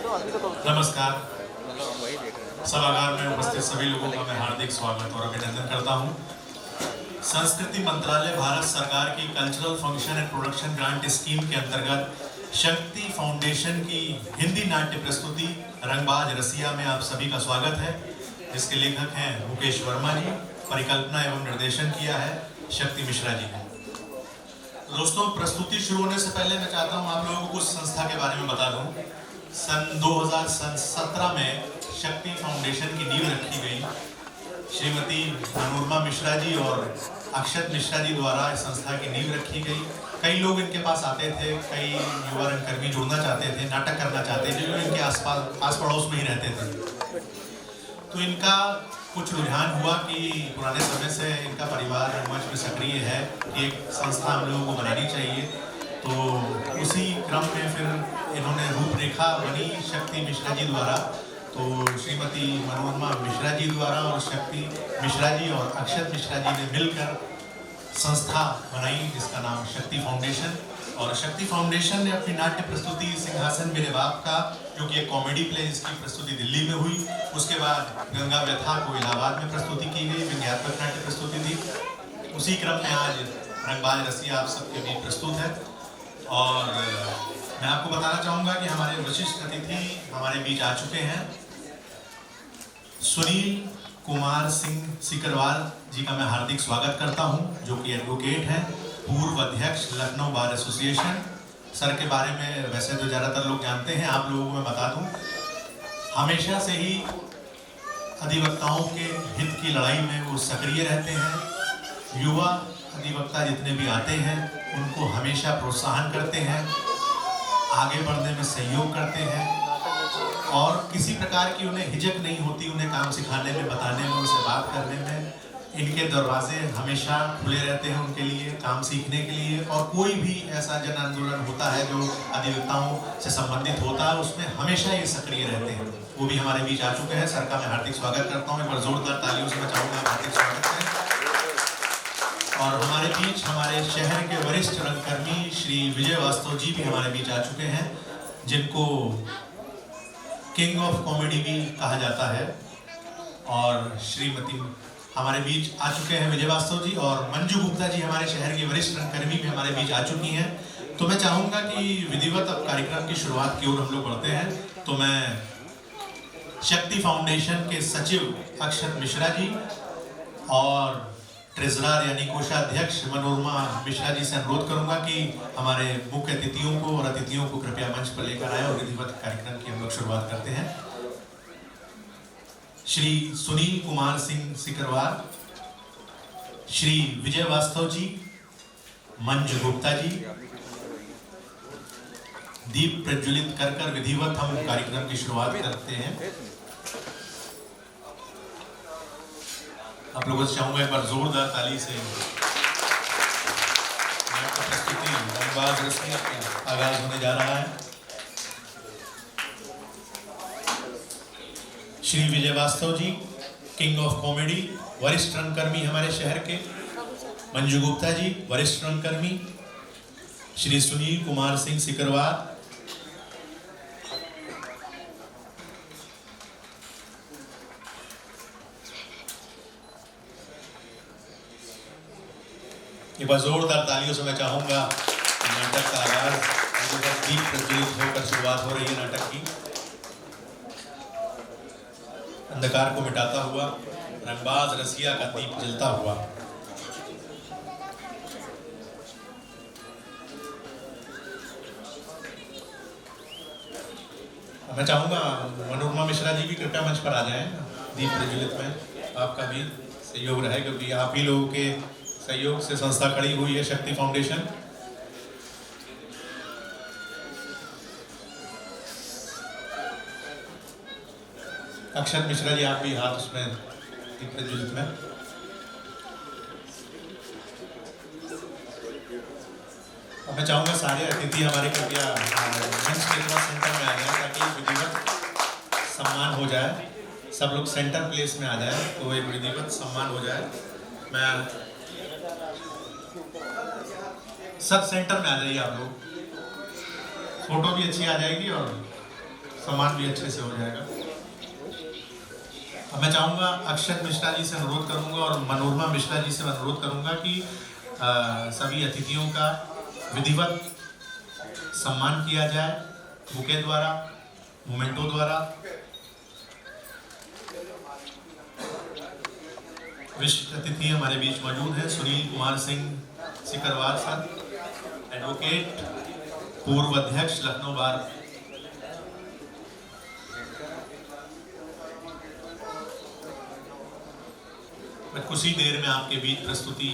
नमस्कार। सभागार में उपस्थित सभी लोगों का मैं हार्दिक स्वागत और अभिनंदन करता हूं। संस्कृति मंत्रालय भारत सरकार की cultural function and production grant scheme के अंतर्गत शक्ति फाउंडेशन की हिंदी नाट्य प्रस्तुति रंगबाज रसिया में आप सभी का स्वागत है। इसके लेखक हैं मुकेश वर्मा जी, परिकल्पना एवं निर्देशन किया है शक्ति मिश्रा जी ने। दोस्तों, प्रस्तुति शुरू होने से पहले मैं चाहता हूं आप लोगों को कुछ संस्था के बारे में बता दूं। सन 2017 में शक्ति फाउंडेशन की नींव रखी गई। श्रीमती मनोरमा मिश्रा जी और अक्षत मिश्रा जी द्वारा इस संस्था की नींव रखी गई। कई लोग इनके पास आते थे, कई युवा रंगकर्मी जुड़ना चाहते थे, नाटक करना चाहते थे, जो इनके आस पड़ोस में ही रहते थे। तो इनका कुछ रुझान हुआ कि पुराने समय से इनका परिवार रंगमंच में सक्रिय है कि एक संस्था हम लोगों को बनानी चाहिए। तो उसी क्रम में फिर इन्होंने रूपरेखा बनी शक्ति मिश्रा जी द्वारा। तो श्रीमती मनोरमा मिश्रा जी द्वारा और शक्ति मिश्रा जी और अक्षत मिश्रा जी ने मिलकर संस्था बनाई जिसका नाम शक्ति फाउंडेशन। और शक्ति फाउंडेशन ने अपनी नाट्य प्रस्तुति सिंहासन मेरे बाप का, जो कि एक कॉमेडी प्ले, जिसकी प्रस्तुति दिल्ली में हुई। उसके बाद गंगा व्यथा को इलाहाबाद में प्रस्तुति की गई, व्यंग्यात्मक नाट्य प्रस्तुति थी। उसी क्रम में आज रंगबाज रसिया आप सबके बीच प्रस्तुत है। और मैं आपको बताना चाहूँगा कि हमारे विशिष्ट अतिथि हमारे बीच आ चुके हैं। सुनील कुमार सिंह सिकरवार जी का मैं हार्दिक स्वागत करता हूं, जो कि एडवोकेट हैं, पूर्व अध्यक्ष लखनऊ बार एसोसिएशन। सर के बारे में वैसे तो ज़्यादातर लोग जानते हैं, आप लोगों को मैं बता दूं, हमेशा से ही अधिवक्ताओं के हित की लड़ाई में वो सक्रिय रहते हैं। युवा अधिवक्ता जितने भी आते हैं उनको हमेशा प्रोत्साहन करते हैं, आगे बढ़ने में सहयोग करते हैं और किसी प्रकार की उन्हें हिचक नहीं होती उन्हें काम सिखाने में, बताने में, उनसे बात करने में। इनके दरवाजे हमेशा खुले रहते हैं उनके लिए, काम सीखने के लिए। और कोई भी ऐसा जन आंदोलन होता है जो अधिवक्ताओं से संबंधित होता है, उसमें हमेशा ये सक्रिय रहते हैं। वो भी हमारे बीच आ चुके हैं। सर का मैं हार्दिक स्वागत करता हूँ। एक बार जोरदार तालियों से मैं चाहूँगा हार्दिक स्वागत करें। और हमारे बीच हमारे शहर के वरिष्ठ रंगकर्मी श्री विजय वास्तव जी भी हमारे बीच आ चुके हैं, जिनको किंग ऑफ कॉमेडी भी कहा जाता है। और श्रीमती हमारे बीच आ चुके हैं विजय वास्तव जी, और मंजू गुप्ता जी हमारे शहर की वरिष्ठ रंगकर्मी भी हमारे बीच आ चुकी हैं। तो मैं चाहूँगा कि विधिवत अब कार्यक्रम की शुरुआत की ओर हम लोग बढ़ते हैं। तो मैं शक्ति फाउंडेशन के सचिव अक्षत मिश्रा जी और ट्रेजरर यानी कोषाध्यक्ष मनोरमा मिश्रा जी से अनुरोध करूंगा कि हमारे मुख्य अतिथियों को और अतिथियों को कृपया मंच पर लेकर आए और विधिवत कार्यक्रम की हम लोग शुरुआत करते हैं। श्री सुनील कुमार सिंह सिकरवार, श्री विजय वास्तव जी, मंजू गुप्ता जी, दीप प्रज्वलित कर विधिवत हम कार्यक्रम की शुरुआत करते हैं। आप लोगों से चाहूंगा एक बार जोरदार ताली से प्रस्तुति रंगबाज रसिया का आगाज होने जा रहा है। श्री विजय वास्तव जी, किंग ऑफ कॉमेडी, वरिष्ठ रंगकर्मी हमारे शहर के। मंजू गुप्ता जी, वरिष्ठ रंगकर्मी। श्री सुनील कुमार सिंह सिकरवार, एक बार जोरदार तालियों से मैं चाहूंगा नाटक का आगाज दीप प्रज्वलित होकर शुरुआत हो रही है नाटक की। अंधकार को मिटाता हुआ रंगबाज रसिया का दीप जलता हुआ। मैं चाहूंगा मनोरमा मिश्रा जी भी कृपया मंच पर आ जाएं। दीप प्रज्वलित में आपका भी सहयोग रहे, क्योंकि आप ही लोगों के सहयोग से संस्था खड़ी हुई है शक्ति फाउंडेशन। अक्षत मिश्रा जी, आप भी हाथ उसमें दीप प्रज्वलित में। अब मैं चाहूंगा सारे अतिथि हमारे कृपया मंच के थोड़ा सेंटर में आ जाए ताकि विधिवत सम्मान हो जाए। सब लोग सेंटर प्लेस में आ जाए तो एक विधिवत सम्मान हो जाए। मैं सब सेंटर में आ जाइए आप लोग, फोटो भी अच्छी आ जाएगी और सम्मान भी अच्छे से हो जाएगा। अब मैं चाहूँगा अक्षत मिश्रा जी से अनुरोध करूँगा और मनोरमा मिश्रा जी से अनुरोध करूँगा कि सभी अतिथियों का विधिवत सम्मान किया जाए, बुके द्वारा, मोमेंटो द्वारा। विशिष्ट अतिथि हमारे बीच मौजूद हैं सुनील कुमार सिंह सिकरवार सर, एडवोकेट, पूर्व अध्यक्ष लखनऊ बार। कुछ ही देर में आपके बीच प्रस्तुति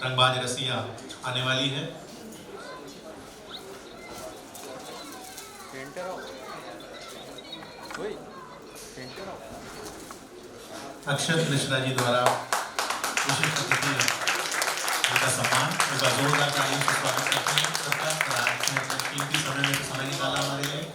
रंगबाज रसिया आने वाली है। अक्षत मिश्रा जी द्वारा विशिष्ट अतिथि का सम्मान, उनका जोरदार तालियों से स्वागत करते हैं। कीमती समय में समय निकाला हमारे लिए।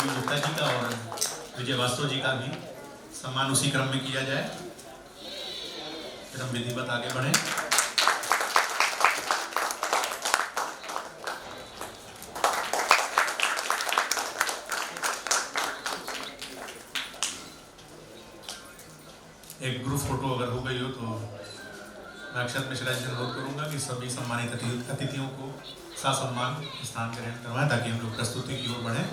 गुप्ता जी का और विजय वास्तव जी का भी सम्मान उसी क्रम में किया जाए, फिर हम विधिवत आगे बढ़े। एक ग्रुप फोटो अगर हो गई हो तो मैं अक्षत मिश्रा जी से अनुरोध करूंगा कि सभी सम्मानित अतिथियों को ससम्मान स्थान ग्रहण करवाएं ताकि हम लोग प्रस्तुति की ओर बढ़ें।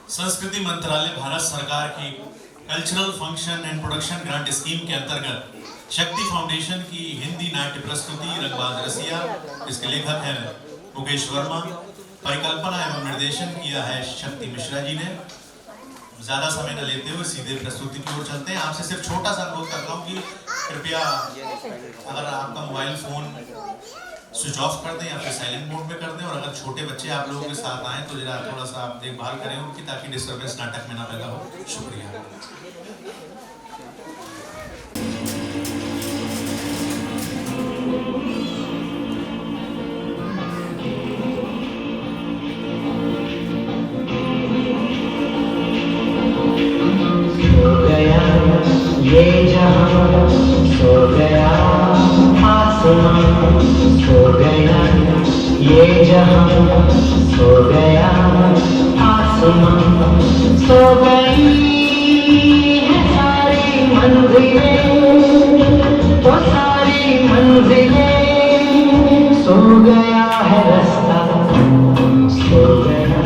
संस्कृति मंत्रालय भारत सरकार की cultural function and production grant scheme के अंतर्गत शक्ति फाउंडेशन की हिंदी नाट्य प्रस्तुति रंगबाज रसिया, इसके लेखक हैं मुकेश वर्मा, परिकल्पना एवं निर्देशन किया है शक्ति मिश्रा जी ने। ज्यादा समय न लेते हुए सीधे प्रस्तुति की ओर चलते हैं। आपसे सिर्फ छोटा सा अनुरोध करता हूँ कि कृपया अगर आपका मोबाइल फोन स्विच ऑफ कर दें या फिर साइलेंट मोड में कर दें, और अगर छोटे बच्चे आप लोगों के साथ आए तो जरा थोड़ा सा आप देखभाल करें उनकी, ताकि डिस्टर्बेंस नाटक में ना पैदा हो। शुक्रिया। ये जहां सो गया, आसमां सो गया। ये जहां सो गया, आसमां सो गई है सारी मंजिलें, वो सारी मंजिलें। सो गया है रास्ता, सो गया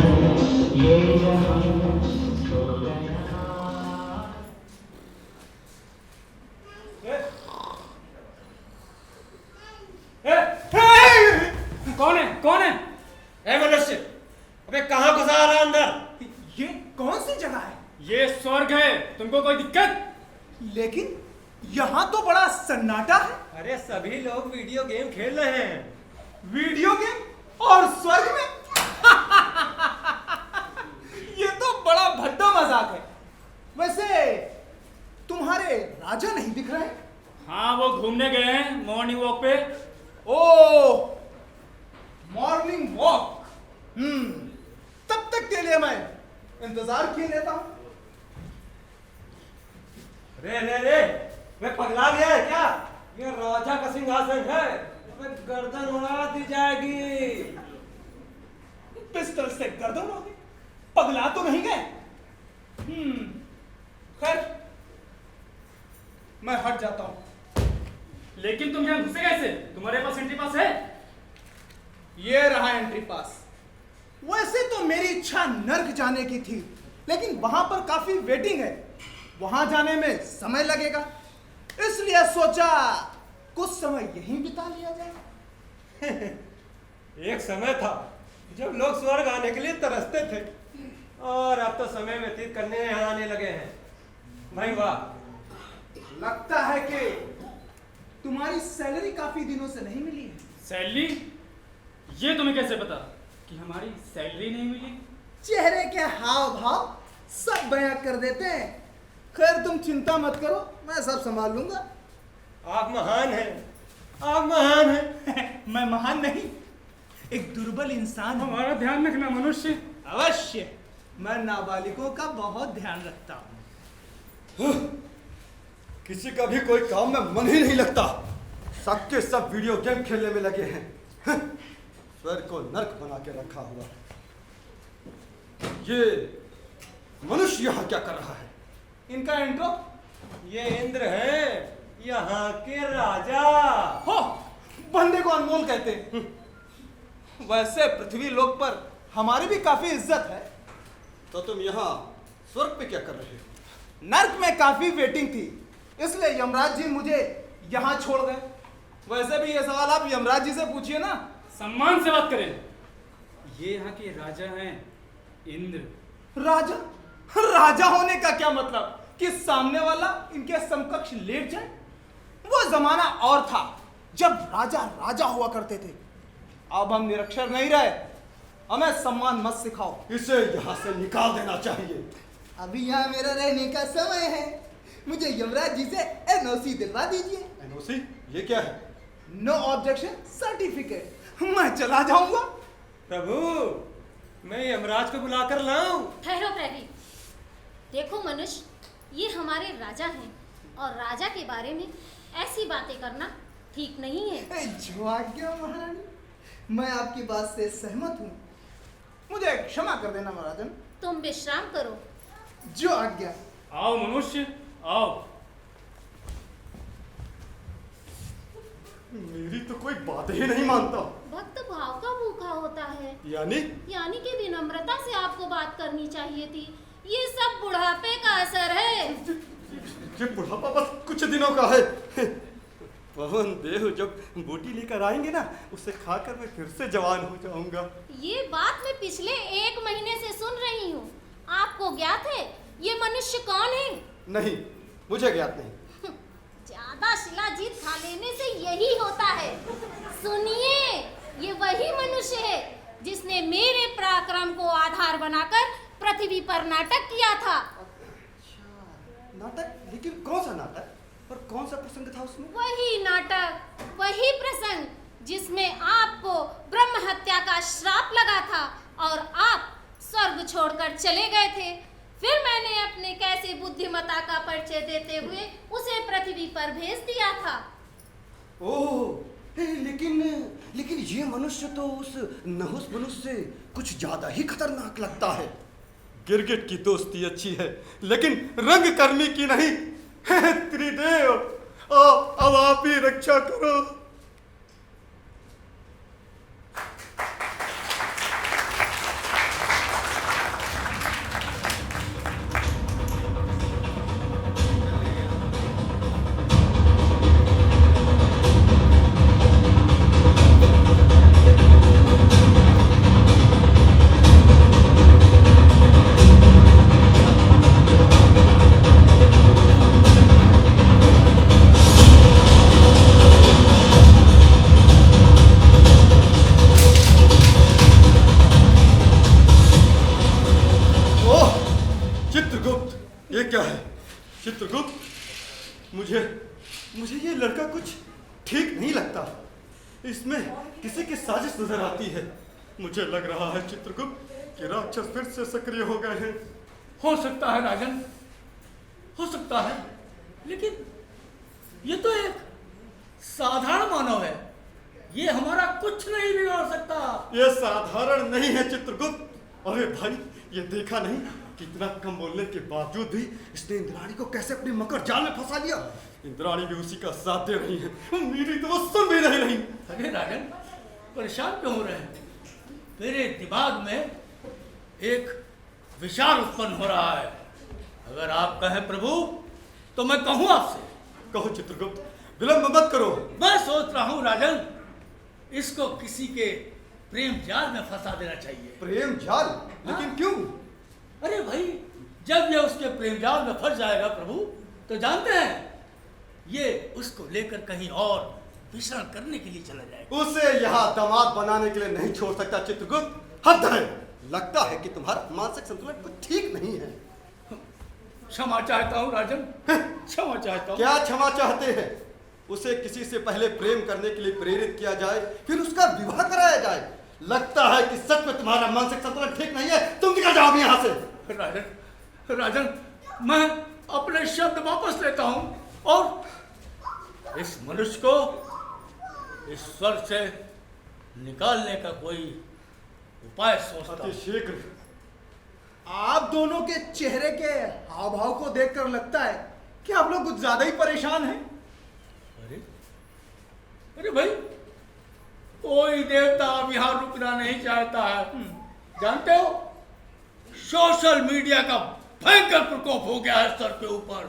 ये जहां सो गया। कौन है? कौन है? ए मनुष्य, अबे कहाँ घुसा रहा अंदर? ये कौन सी जगह है? ये स्वर्ग है। तुमको कोई दिक्कत? लेकिन यहाँ तो बड़ा सन्नाटा है। अरे सभी लोग वीडियो गेम खेल रहे हैं। वीडियो गेम और स्वर्ग में? ये तो बड़ा भद्दा मजाक है। वैसे तुम्हारे राजा नहीं दिख रहे? हाँ, वो घूमने गए हैं मॉर्निंग वॉक पे। ओह, मॉर्निंग वॉक। तब तक के लिए मैं इंतजार किए लेता हूं। रे रे रे, वे पगला गया है क्या? ये राजा का सिंहासन है, वे गर्दन उड़ा दी जाएगी। पिस्टल से गर्दन होगी? पगला तो नहीं गए? खैर, मैं हट जाता हूं। लेकिन तुम यहाँ घुसे कैसे? तुम्हारे पास एंट्री पास है? ये रहा एंट्री पास। वैसे तो मेरी इच्छा नर्क जाने की थी, लेकिन वहां पर काफी वेटिंग है, वहां जाने में समय लगेगा, इसलिए सोचा कुछ समय यहीं बिता लिया जाए। एक समय था जब लोग स्वर्ग आने के लिए तरसते थे, और अब तो समय व्यतीत करने यहाँ आने लगे हैं। भाई वाह। लगता है कि तुम्हारी सैलरी काफी दिनों से नहीं मिली है। सैलरी? ये तुम्हें कैसे पता कि हमारी सैलरी नहीं मिली? चेहरे के हाव भाव सब बयां कर देते हैं। खैर तुम चिंता मत करो, मैं सब संभाल लूंगा। आप महान हैं, आप महान हैं। मैं महान नहीं, एक दुर्बल इंसान हूं। हमारा ध्यान रखना मनुष्य। अवश्य, मैं नाबालिगों का बहुत ध्यान रखता हूँ। किसी का भी कोई काम में मन ही नहीं लगता। सबके सब वीडियो गेम खेलने में लगे हैं। स्वर्ग को नर्क बना के रखा हुआ है। ये मनुष्य यहाँ क्या कर रहा है? इनका इंट्रो? ये इंद्र है, यहाँ के राजा। हो, बंदे को अनमोल कहते हैं। वैसे पृथ्वी लोक पर हमारी भी काफी इज्जत है। तो तुम यहाँ स्वर्ग पे क्या कर रहे हो? नर्क में काफी वेटिंग थी, इसलिए यमराज जी मुझे यहाँ छोड़ गए। वैसे भी ये सवाल आप यमराज जी से पूछिए ना। सम्मान से बात करें। ये यहाँ के राजा हैं, इंद्र। राजा? राजा होने का क्या मतलब कि सामने वाला इनके समकक्ष लेट जाए? वो जमाना और था जब राजा राजा हुआ करते थे। अब हम निरक्षर नहीं रहे, हमें सम्मान मत सिखाओ। इसे यहाँ से निकाल देना चाहिए। अभी यहाँ मेरा रहने का समय है, मुझे यमराज जी से एनओसी दिलवा दीजिए। एनओसी? ये क्या है? No objection certificate. मैं चला जाऊंगा। प्रभु, मैं यमराज को बुलाकर लाऊं? ठहरो प्रहरी। देखो मनुष्य, ये हमारे राजा हैं और राजा के बारे में ऐसी बातें करना ठीक नहीं है। जो आज्ञा महारानी, मैं आपकी बात से सहमत हूँ। मुझे क्षमा कर देना महाराजन। तुम विश्राम करो। जो आज्ञा। आओ मनुष्य, आओ। मेरी तो कोई बात ही नहीं मानता। भक्त भाव का भूखा होता है। यानी कि विनम्रता से आपको बात करनी चाहिए थी। ये सब बुढ़ापे का असर है। ये बुढ़ापा बस कुछ दिनों का है। पवन देव जब बूटी लेकर आएंगे ना, उसे खाकर मैं फिर से जवान हो जाऊंगा। ये बात मैं पिछले 1 महीने से सुन रही हूँ। आपको ज्ञात है ये मनुष्य कौन है? नहीं, मुझे ज्ञात नहीं। ज्यादा शिलाजीत खा लेने से यही होता है। सुनिए, ये वही मनुष्य है जिसने मेरे पराक्रम को आधार बनाकर पृथ्वी पर नाटक किया था। नाटक? लेकिन कौन सा नाटक और कौन सा प्रसंग था उसमें? वही नाटक, वही प्रसंग जिसमें आपको ब्रह्म हत्या का श्राप लगा था और आप स्वर्ग छोड़कर चले गए थे। फिर मैंने अपने कैसे बुद्धिमत्ता का परिचय देते हुए उसे पृथ्वी पर भेज दिया था। ओह, लेकिन ये मनुष्य तो उस नहुस मनुष्य से कुछ ज्यादा ही खतरनाक लगता है। गिरगिट की दोस्ती अच्छी है, लेकिन रंगकर्मी की नहीं। त्रिदेव, अब आप ही रक्षा करो। ये क्या है चित्रगुप्त? मुझे ये लड़का कुछ ठीक नहीं लगता। इसमें किसी की साजिश नजर आती है। मुझे लग रहा है चित्रगुप्त कि राक्षस फिर से सक्रिय हो गए हैं। हो सकता है राजन, हो सकता है, लेकिन ये तो एक साधारण मानव है। ये हमारा कुछ नहीं बिगाड़ सकता। ये साधारण नहीं है चित्रगुप्त। अरे भाई, ये देखा नहीं कितना कम बोलने के बावजूद भी इसने इंद्राणी को कैसे अपने मकर जाल में फंसा लिया। इंद्राणी भी उसी का साथ दे रही है। मेरी तो वो सुन भी नहीं रही। अरे राजन, परेशान क्यों हो रहे हैं? मेरे दिमाग में एक विचार उत्पन्न हो रहा है। अगर आप कहें प्रभु तो मैं कहूँ आपसे। कहो चित्रगुप्त, विलंब मत करो। मैं सोच रहा हूँ राजन, इसको किसी के प्रेम जाल में फंसा देना चाहिए। प्रेम जाल? लेकिन क्यों? अरे भाई, जब ये उसके प्रेम जाल में फंस जाएगा प्रभु, तो जानते हैं ये उसको लेकर कहीं और विश्राम करने के लिए चला जाएगा। उसे यहाँ दामाद बनाने के लिए नहीं छोड़ सकता चित्रगुप्त। हद है, लगता है कि तुम्हारा मानसिक संतुलन कुछ ठीक नहीं है। क्षमा चाहता हूँ राजन, क्षमा चाहता हूँ। क्या क्षमा चाहते हैं? उसे किसी से पहले प्रेम करने के लिए प्रेरित किया जाए, फिर उसका विवाह कराया जाए। लगता है कि सच में तुम्हारा मानसिक संतुलन ठीक नहीं है। तुम निकल जाओ यहाँ से। राजन, मैं अपने शब्द वापस लेता हूँ और इस मनुष्य को इस स्वर्ग से निकालने का कोई उपाय सोचता हूँ। शीघ्र। आप दोनों के चेहरे के हाव भाव को देखकर लगता है कि आप लोग कुछ ज्यादा ही परेशान हैं। अरे भाई, कोई देवता अब यहाँ रुकना नहीं चाहता है। जानते हो, सोशल मीडिया का भयंकर प्रकोप हो गया है सर के ऊपर।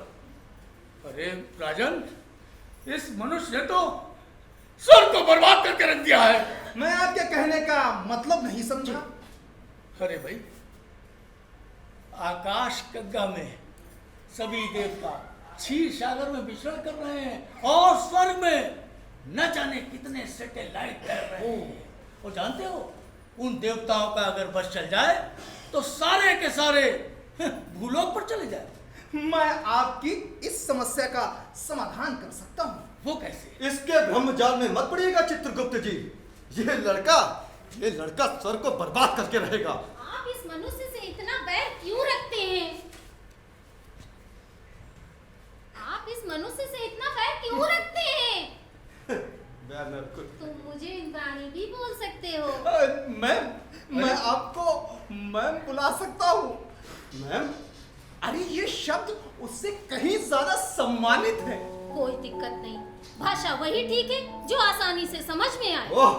अरे राजन, इस मनुष्य ने तो सर को बर्बाद करके रख दिया है। मैं आपके कहने का मतलब नहीं समझा। अरे भाई, आकाश गंगा में सभी देवता क्षीर सागर में विचरण कर रहे हैं और स्वर्ग में न जाने कितने सैटेलाइट तैर रहे हैं। और जानते हो, उन देवताओं का अगर बस चल जाए तो सारे के सारे भूलोक पर चले जाए। मैं आपकी इस समस्या का समाधान कर सकता हूँ। वो कैसे? इसके ब्रह्मजाल में मत पड़िएगा चित्रगुप्त जी। ये लड़का स्वर को बर्बाद करके रहेगा। आप इस मनुष्य से इतना बैर क्यों रखते हैं? आप इस मनुष्य से इतना बैर क्यों रखते हैं? तुम मुझे इंद्राणी भी बोल सकते हो। मैं आपको मैम बुला सकता हूँ। मैम? अरे ये शब्द उससे कहीं ज्यादा सम्मानित है। कोई दिक्कत नहीं, भाषा वही ठीक है जो आसानी से समझ में आए। ओह,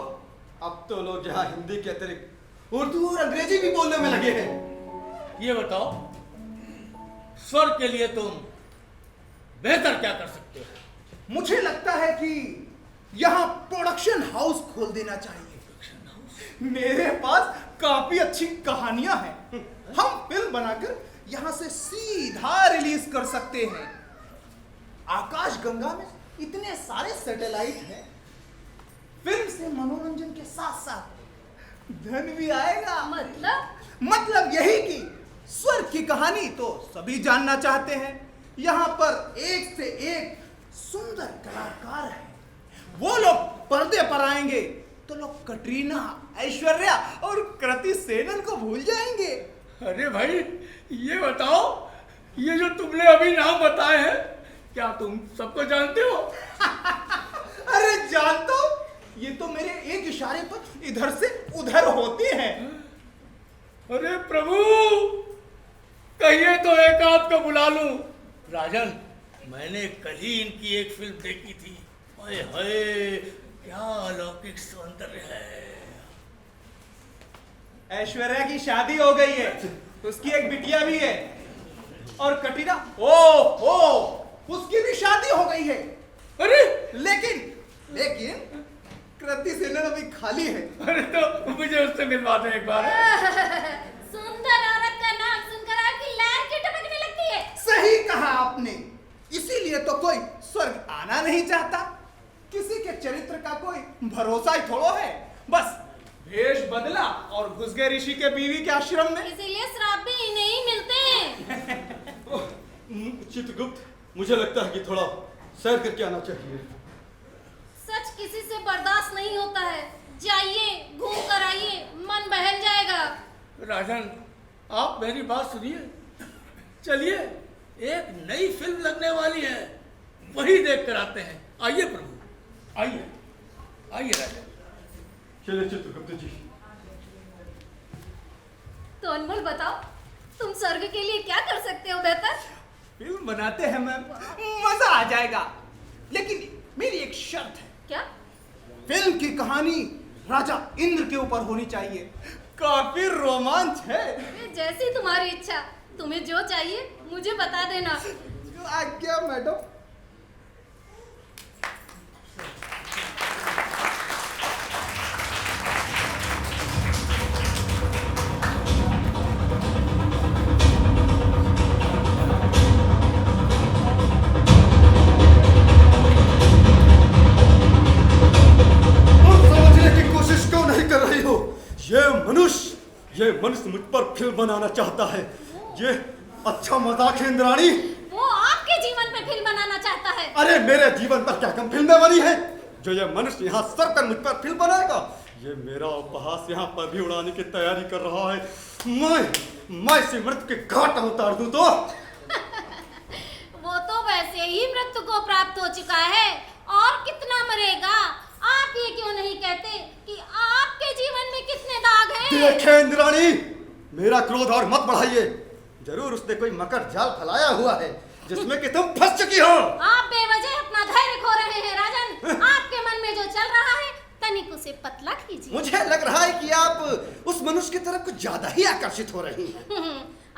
अब तो लोग यहाँ हिंदी के अतिरिक्त उर्दू और अंग्रेजी भी बोलने में लगे हैं। ये बताओ, स्वर के लिए तुम बेहतर क्या कर सकते हो? मुझे लगता है कि यहाँ प्रोडक्शन हाउस खोल देना चाहिए। मेरे पास काफी अच्छी कहानियां हैं। हम फिल्म बनाकर यहाँ से सीधा रिलीज कर सकते हैं। आकाश गंगा में इतने सारे सैटेलाइट हैं। फिल्म से मनोरंजन के साथ साथ धन भी आएगा। मतलब यही कि स्वर्ग की कहानी तो सभी जानना चाहते हैं। यहाँ पर एक से एक सुंदर कलाकार हैं। वो लोग पर्दे पर आएंगे तो लोग कटरीना, ऐश्वर्या और कृति सेनन को भूल जाएंगे। अरे भाई, ये बताओ, ये जो तुमने अभी नाम बताए हैं, क्या तुम सबको जानते हो? अरे जानता हूं, ये तो मेरे एक इशारे पर इधर से उधर होते हैं। अरे प्रभु, कहिए तो एक आध को बुला लूं। राजन, मैंने कल ही इनकी एक फिल्म देखी थी। ओए होए, क्या अलौकिक सौंदर्य है। ऐश्वर्या की शादी हो गई है, उसकी एक बिटिया भी है। और कटरीना, ओ उसकी भी शादी हो गई है। अरे लेकिन कृति सेनन अभी खाली है। अरे तो मुझे उससे मिलवा दो एक बार। सुंदर औरत का नाम सुनकर आपकी लहर की टपकने लगती है। सही कहा आपने, इसीलिए तो कोई स्वर्ग आना नहीं चाहता। किसी के चरित्र का कोई भरोसा ही थोड़ो है। बस भेष बदला और घुस गए ऋषि के बीवी के आश्रम में। इसीलिए श्राप भी इन्हें मिलते हैं। चित्रगुप्त, मुझे लगता है कि थोड़ा सैर करके आना चाहिए। सच किसी से बर्दाश्त नहीं होता है। जाइए, घूम कर आइए, मन बहल जाएगा। राजन, आप मेरी बात सुनिए। चलिए, एक नई फिल्म लगने वाली है, वही देख कर आते हैं। आइए प्रभु, आइए राजन। चलिए चित्रगुप्त जी। तो अनमोल बताओ, तुम स्वर्ग के लिए क्या कर सकते हो बेहतर? फिल्म बनाते हैं मैम, मजा आ जाएगा। लेकिन मेरी एक शर्त है। क्या? फिल्म की कहानी राजा इंद्र के ऊपर होनी चाहिए। काफी रोमांच है। जैसी तुम्हारी इच्छा, तुम्हें जो चाहिए मुझे बता देना। आज्ञा मैडम। ये मनुष्य मुझ पर फिल्म बनाना चाहता है। ये अच्छा मजाक है इंद्राणी। वो आपके जीवन पे फिल्म बनाना चाहता है। अरे मेरे जीवन पर क्या कम फिल्में बनी है जो ये मनुष्य यहाँ सर कर मुझ पर फिल्म बनाएगा। ये मेरा उपहास यहाँ पर भी उड़ाने की तैयारी कर रहा है। मैं इसे मृत्यु के घाट उतार दूं तो वो तो वैसे ही मृत्यु को प्राप्त हो चुका है, और कितना मरेगा। आप ये क्यों नहीं कहते कि आपके जीवन में कितने दाग हैं? देखे इंद्राणी, मेरा क्रोध और मत बढ़ाइए। जरूर उसने कोई मकर जाल फैलाया हुआ है जिसमें कि तुम फंस चुकी हो। आप बेवजह अपना धैर्य खो रहे हैं राजन। आपके मन में जो चल रहा है तनिक उसे पतला कीजिए। मुझे लग रहा है कि आप उस मनुष्य की तरफ कुछ ज्यादा ही आकर्षित हो रही हैं।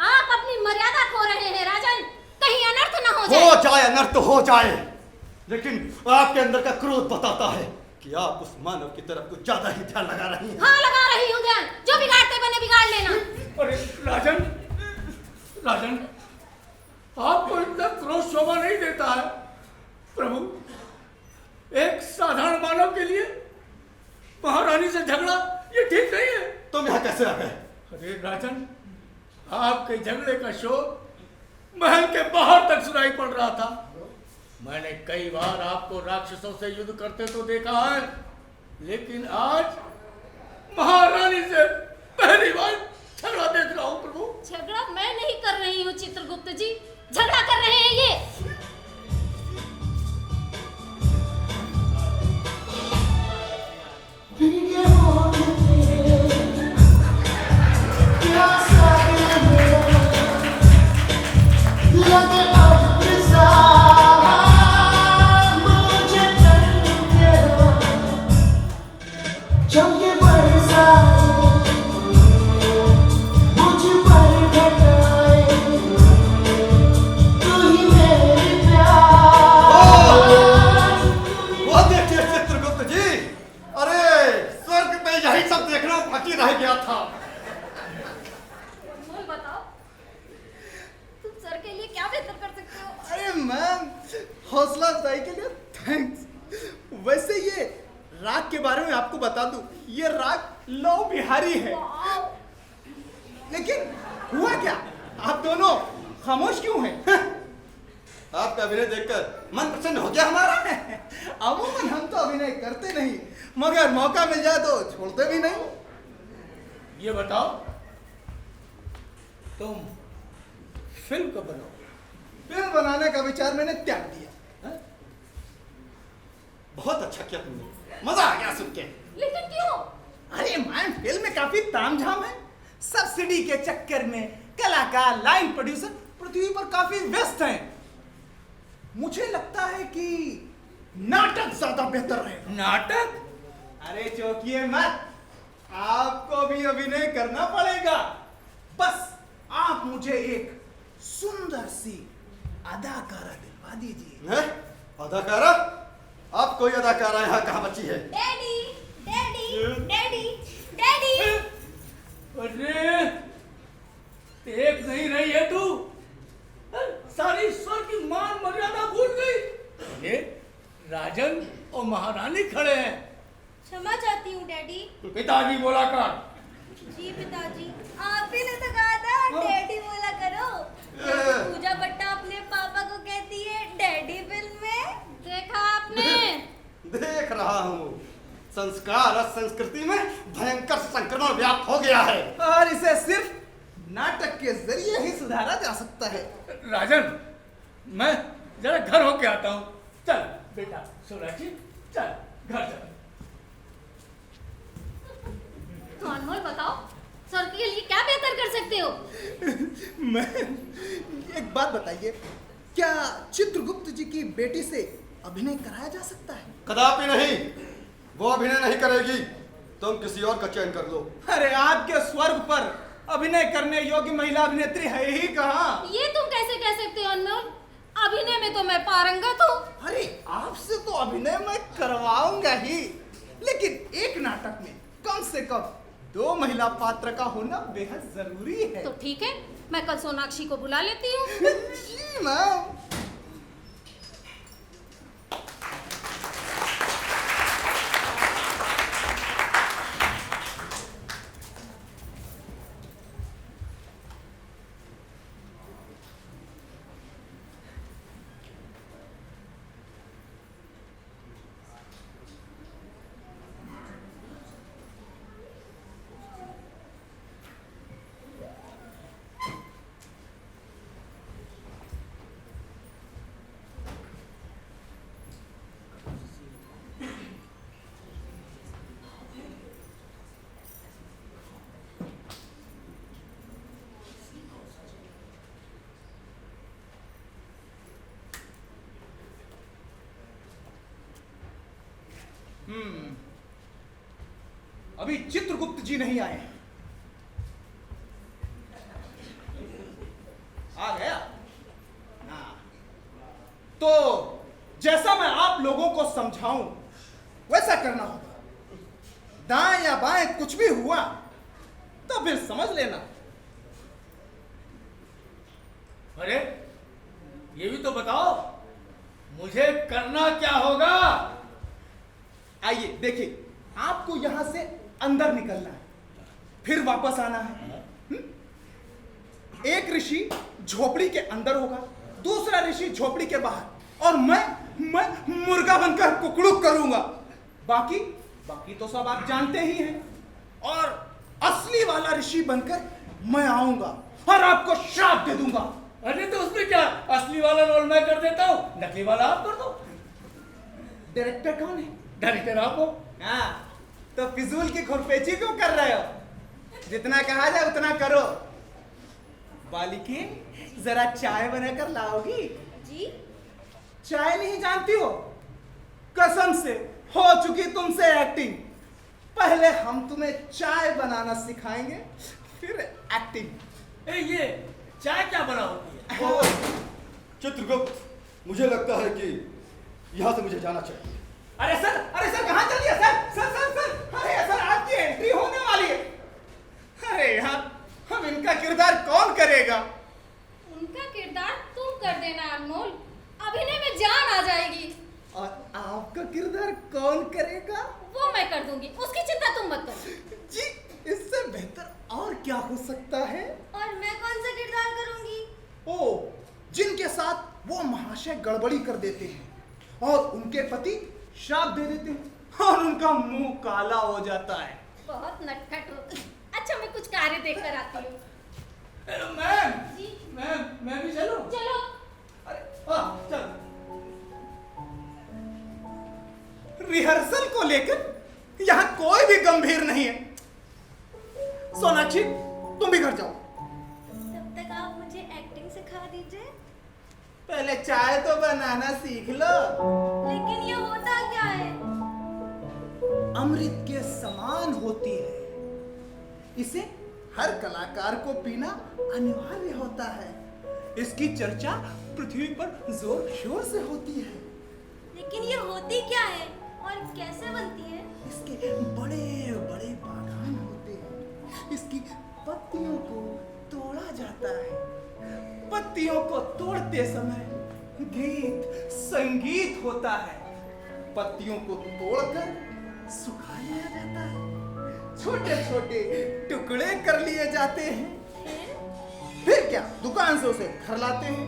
आप अपनी मर्यादा खो रहे हैं राजन, कहीं अनर्थ न हो हो जाए। जाए अनर्थ हो जाए, लेकिन आपके अंदर का क्रोध बताता है कि आप उस मानव की तरफ कुछ ज्यादा ही ध्यान लगा रही हैं। हाँ, लगा रही हूँ ध्यान। जो बिगाड़ते बने बिगाड़ लेना। अरे राजन, आपको इतना क्रोध शोभा नहीं देता है। प्रभु, एक साधारण मानव के लिए महारानी से झगड़ा ये ठीक नहीं है। तुम यहाँ कैसे आ गए? अरे राजन, आपके झगड़े का शोर महल के बाहर तक सुनाई पड़ रहा था। मैंने कई बार आपको राक्षसों से युद्ध करते तो देखा है, लेकिन आज महारानी से पहली बार झगड़ा देख रहा हूँ। प्रभु, झगड़ा मैं नहीं कर रही हूँ चित्रगुप्त जी, झगड़ा कर रहे हैं ये। रह गया था। बताओ, तुम सर के लिए क्या बेहतर कर सकते हो? अरे मैम, हौसला अफजाई के लिए थैंक्स। वैसे ये राग के बारे में आपको बता दूं, ये राग लौ बिहारी है। लेकिन हुआ क्या, आप दोनों खामोश क्यों हैं? आपका अभिनय देखकर मन प्रसन्न हो गया हमारा। अमूमन हम तो अभिनय करते नहीं, मगर मौका मिल जाए तो छोड़ते भी नहीं। ये बताओ, तुम फिल्म कब बनाओ? फिल्म बनाने का विचार मैंने त्याग दिया। बहुत अच्छा किया तुमने, मजा आ गया सुन के। लेकिन क्यों? अरे मैम, फिल्म में काफी तामझाम है। सब्सिडी के चक्कर में कलाकार, लाइन प्रोड्यूसर पृथ्वी पर काफी व्यस्त हैं। मुझे लगता है कि नाटक ज्यादा बेहतर रहेगा। नाटक? अरे चौंकिए मत, आपको भी अभिनय करना पड़ेगा। बस आप मुझे एक सुंदर सी अदाकारा दिलवा दीजिए। अदाकारा? आप कोई अदाकारा यहाँ कहाँ बची है? Daddy, daddy, daddy, daddy. अरे, देख नहीं रही है तू? सारी ईश्वर की मान मर्यादा भूल गई। ये राजन और महारानी खड़े हैं। क्षमा चाहती हूँ डैडी। पिताजी बोला कर। जी पिताजी, आप ही ने तो कहा था डैडी बोला करो। पूजा बट्टा अपने पापा को कहती है डैडी फिल्म में। देखा आपने? देख रहा हूँ, संस्कार और संस्कृति में भयंकर संक्रमण व्याप्त हो गया है, और इसे सिर्फ नाटक के जरिए ही सुधारा जा सकता है। राजन, मैं जरा घर होके आता हूँ। चल बेटा सोनाक्षी, चल घर चल। तो अनमोल बताओ, सर के लिए क्या बेहतर कर सकते हो? मैं एक बात बताइए, क्या चित्रगुप्त जी की बेटी से अभिनय कराया जा सकता है? कदापि नहीं, वो अभिनय नहीं करेगी। तुम किसी और का चयन कर लो। अरे आपके स्वर्ग पर अभिनय करने योग्य महिला अभिनेत्री है ही कहाँ? ये तुम कैसे कह सकते हो अनमोल? अभिनय में तो मैं पारंगत हूँ। अरे आपसे तो अभिनय मैं करवाऊंगा ही, लेकिन एक नाटक में कम से कम 2 महिला पात्र का होना बेहद जरूरी है। तो ठीक है, मैं कल सोनाक्षी को बुला लेती हूँ। जी मैम। अभी चित्रगुप्त जी नहीं आए हैं। आ गया? हाँ। तो जैसा मैं आप लोगों को समझाऊं वैसा करना होगा। दाएं या बाएं कुछ भी हुआ तो फिर समझ लेना। अरे ये भी तो बताओ, मुझे करना क्या होगा? आइए देखिए, आपको यहां से अंदर निकलना है, फिर वापस आना है। एक ऋषि झोपड़ी के अंदर होगा, दूसरा ऋषि झोपड़ी के बाहर, और मैं मुर्गा बनकर कुकड़ुक करूंगा। बाकी तो सब आप जानते ही हैं। और असली वाला ऋषि बनकर मैं आऊंगा और आपको श्राप दे दूंगा। अरे तो उसमें क्या, असली वाला रोल मैं कर देता हूँ, नकली वाला आप कर दो। डायरेक्टर कौन है? डायरेक्टर आप हो। हाँ, तो फिजूल की खुरपेची क्यों कर रहे हो? जितना कहा जाए उतना करो। बालिकीन, जरा चाय बनाकर लाओगी? जी? चाय नहीं जानती हो? कसम से हो चुकी तुमसे एक्टिंग। पहले हम तुम्हें चाय बनाना सिखाएंगे, फिर एक्टिंग। ये चाय क्या बना होती है? चित्रगुप्त, मुझे लगता है कि यहाँ से मुझे जाना चाहिए। अरे सर कहाँ चलिए सर? अरे सर, आपकी एंट्री होने वाली है। अरे यार, हम इनका किरदार कौन करेगा? उनका किरदार तुम कर देना अनमोल, अभिनय में जान आ जाएगी। और आपका किरदार कौन करेगा? वो मैं कर दूंगी, उसकी चिंता तुम मत करो। जी, इससे बेहतर और क्या हो सकता है? और मैं कौन सा किरदार करूंगी? ओ, जिनके साथ वो महाशय गड़बड़ी कर देते हैं और उनके पति श्राप दे देते हैं और उनका मुंह काला हो जाता है। बहुत नटखट हो। अच्छा, मैं कुछ कार्य देख कर आती हूँ। मैम जी? मैं भी चलूं? चलो। अरे हाँ चल। रिहर्सल को लेकर यहाँ कोई भी गंभीर नहीं है। सोनाक्षी, तुम भी घर जाओ। तब तक आप मुझे एक्टिंग सिखा दीजिए। पहले चाय तो बनाना सीख लो। लेकिन ये होता क्या है? अमृत के समान होती है। इसे हर कलाकार को पीना अनिवार्य होता है। इसकी चर्चा पृथ्वी पर जोर शोर से होती है। लेकिन ये होती क्या है और कैसे बनती है? इसके बड़े बड़े बागान होते हैं। इसकी पत्तियों को तोड़ा जाता है। पत्तियों को तोड़ते समय गीत संगीत होता है। पत्तियों को तोड़कर सुखा लिया जाता है, छोटे छोटे टुकड़े कर लिए जाते हैं। फिर क्या, दुकान से उसे घर लाते हैं,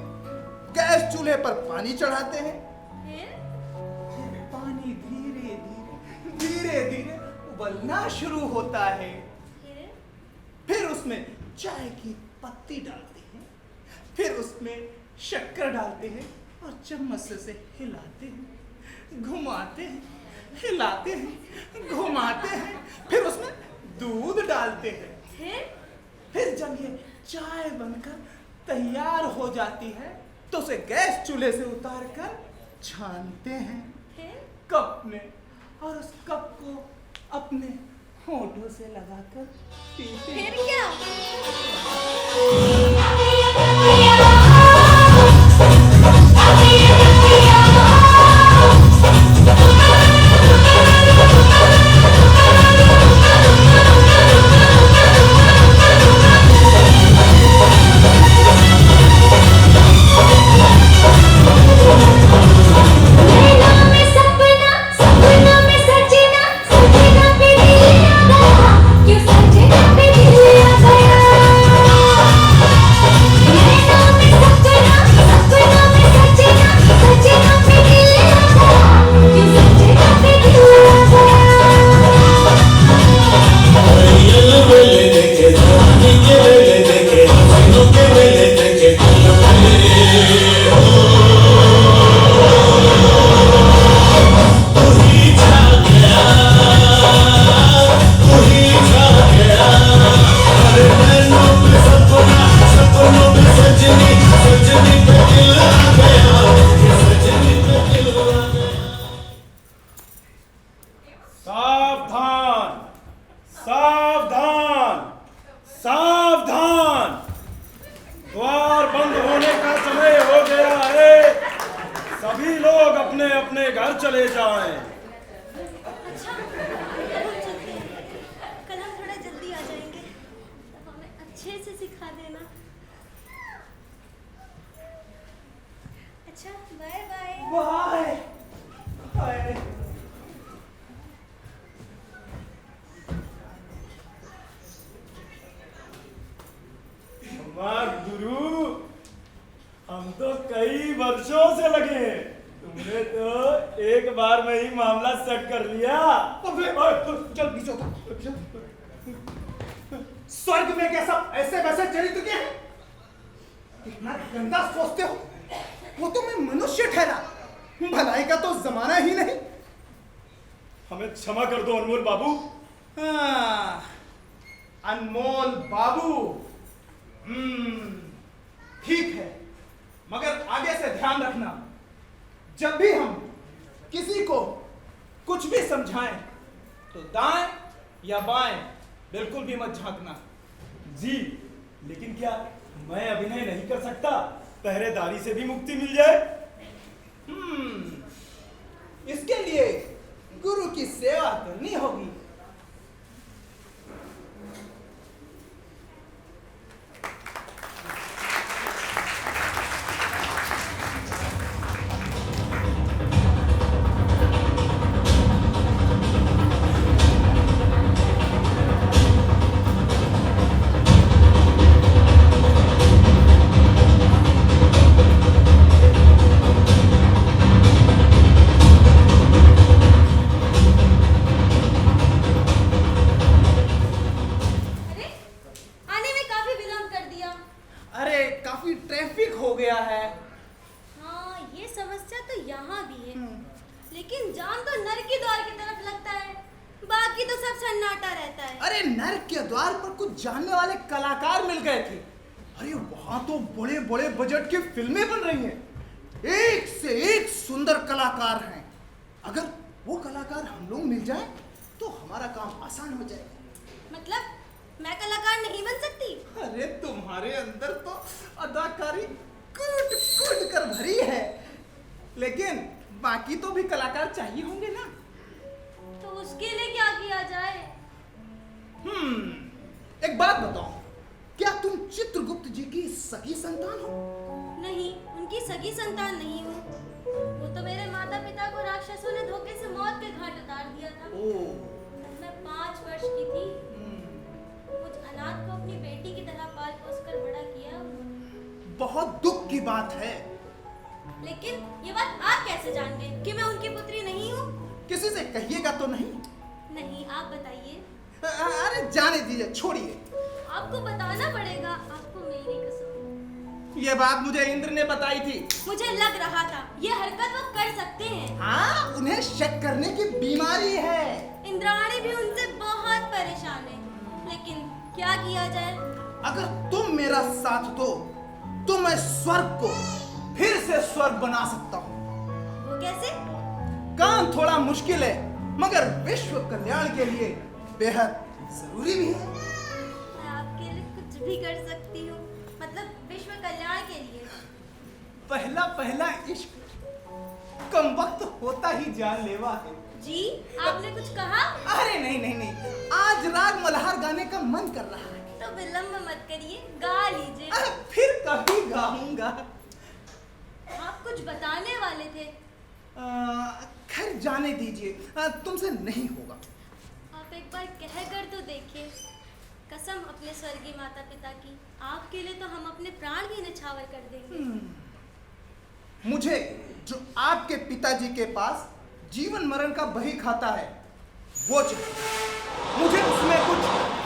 गैस चूल्हे पर पानी चढ़ाते हैं। फिर पानी धीरे धीरे उबलना शुरू होता है। फिर उसमें चाय की पत्ती डालते हैं, फिर उसमें शक्कर डालते हैं और चम्मच से हिलाते हैं, घुमाते हैं, हिलाते हैं, घुमाते हैं, फिर उसमें दूध डालते हैं। फिर जब ये चाय बनकर तैयार हो जाती है तो उसे गैस चूल्हे से उतार कर छानते हैं कप में, और उस कप को अपने होठों से लगाकर पीते हैं। फिर क्या? क्यों सजना पे दिल आ गया। सावधान, सावधान, सावधान। द्वार बंद होने का समय हो गया है। सभी लोग अपने अपने घर चले जाएं। अच्छा, कल हम थोड़ा जल्दी आ जाएंगे, तब हमें अच्छे से सिखा देना। अच्छा, बाय बाय। Bye bye. गुरु, हम तो कई वर्षों से लगे हैं। तुमने तो एक बार में ही मामला सेट कर लिया। जल्दी चलो। स्वर्ग में कैसा ऐसे वैसे चरित्र के हैं? इतना गंदा सोचते हो? वो तो मैं मनुष्य ठहरा, भलाई का तो जमाना ही नहीं। हमें क्षमा कर दो अनमोल बाबू। हाँ, अनमोल बाबू। ठीक है, मगर आगे से ध्यान रखना, जब भी हम किसी को कुछ भी समझाएं तो दाएं या बाएं बिल्कुल भी मत झांकना। जी, लेकिन क्या मैं अभिनय नहीं कर सकता? पहरेदारी से भी मुक्ति मिल जाए। इसके लिए गुरु की सेवा करनी होगी। जानने वाले कलाकार मिल गए थे। अरे वहां तो बड़े बड़े बजट की फिल्में बन रही हैं। एक से एक सुंदर कलाकार हैं। अगर वो कलाकार हम लोग मिल जाए तो हमारा काम आसान हो जाएगा। मतलब मैं कलाकार नहीं बन सकती? अरे तुम्हारे अंदर तो अदाकारी कूट कूट कर भरी है, लेकिन बाकी तो भी कलाकार चाहिए होंगे ना। तो उसके लिए क्या किया जाए? एक बात बताओ, क्या तुम चित्रगुप्त जी की सगी संतान हो? नहीं, उनकी सगी संतान नहीं हूँ। वो तो मेरे माता पिता को राक्षसों ने धोखे से मौत के घाट उतार दिया था। मैं 5 वर्ष की थी। मुझ अनाथ को अपनी बेटी की तरह पाल पोस कर बड़ा किया। बहुत दुख की बात है। लेकिन ये बात आप कैसे जान गए कि मैं उनकी पुत्री नहीं हूँ? किसी से कहिएगा तो नहीं? नहीं, आप बताइए। अरे जाने दीजिए, छोड़िए। आपको बताना पड़ेगा, आपको मेरी कसम। ये बात मुझे इंद्र ने बताई थी। मुझे लग रहा था ये हरकत वो कर सकते हैं। हाँ, उन्हें शक करने की बीमारी है। इंद्राणी भी उनसे बहुत परेशान है, लेकिन क्या किया जाए? अगर तुम मेरा साथ दो तो मैं स्वर्ग को फिर से स्वर्ग बना सकता हूँ। वो कैसे? काम थोड़ा मुश्किल है, मगर विश्व कल्याण के लिए बेहद जरूरी भी है। मैं आपके लिए कुछ भी कर सकती हूँ, मतलब विश्व कल्याण के लिए। पहला पहला इश्क कम वक्त होता ही जानलेवा है। जी, आपने कुछ कहा? अरे नहीं नहीं नहीं, आज राग मल्हार गाने का मन कर रहा है। तो विलंब मत करिए, गा लीजिए। फिर कभी गाऊंगा। आप कुछ बताने वाले थे। खैर जाने दीजिए, तुमसे नहीं होगा। आप एक बार कह कर तो देखिए। कसम अपने स्वर्गीय माता पिता की, आपके लिए तो हम अपने प्राण भी न्यौछावर कर देंगे। मुझे जो आपके पिताजी के पास जीवन मरण का बही खाता है वो चाहिए। मुझे उसमें कुछ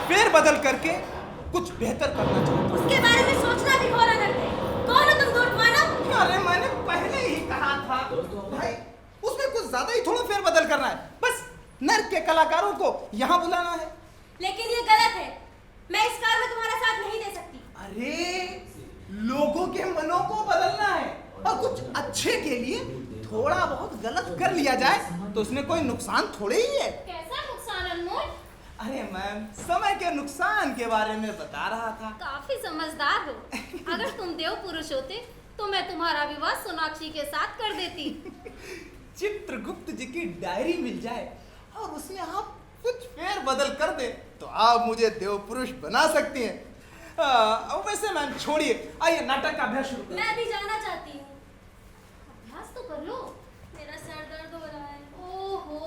फेर बदल करके कुछ बेहतर करना चाहिए। उसके बारे में सोचना भी घोर अनर्थ है। कौन हो तुम दूर मानव? अरे मैंने पहले ही कहा था भाई, उसमें कुछ ज्यादा ही थोड़ा फेर बदल करना है। बस नर्क के कलाकारों को यहाँ बुलाना है। लेकिन ये गलत है। मैं इस कार्य में तुम्हारा साथ नहीं दे सकती। अरे लोगों के मनों को बदलना है, और कुछ अच्छे के लिए थोड़ा बहुत गलत कर लिया जाए तो उसमें कोई नुकसान थोड़े ही है। कैसा अनमोल? अरे मैम, समय के नुकसान के बारे में बता रहा था। काफी समझदार हो। अगर तुम देव पुरुष होते तो मैं तुम्हारा विवाह सोनाक्षी के साथ कर देती। चित्रगुप्त जी की डायरी मिल जाए और उसमें आप कुछ फेर बदल कर दे तो आप मुझे देव पुरुष बना सकती हैं। वैसे मैम छोड़िए, आइए नाटक का अभ्यास शुरू करें। मैं भी जाना चाहती हूँ। अभ्यास तो कर लो। मेरा सर दर्द हो रहा है। ओहो,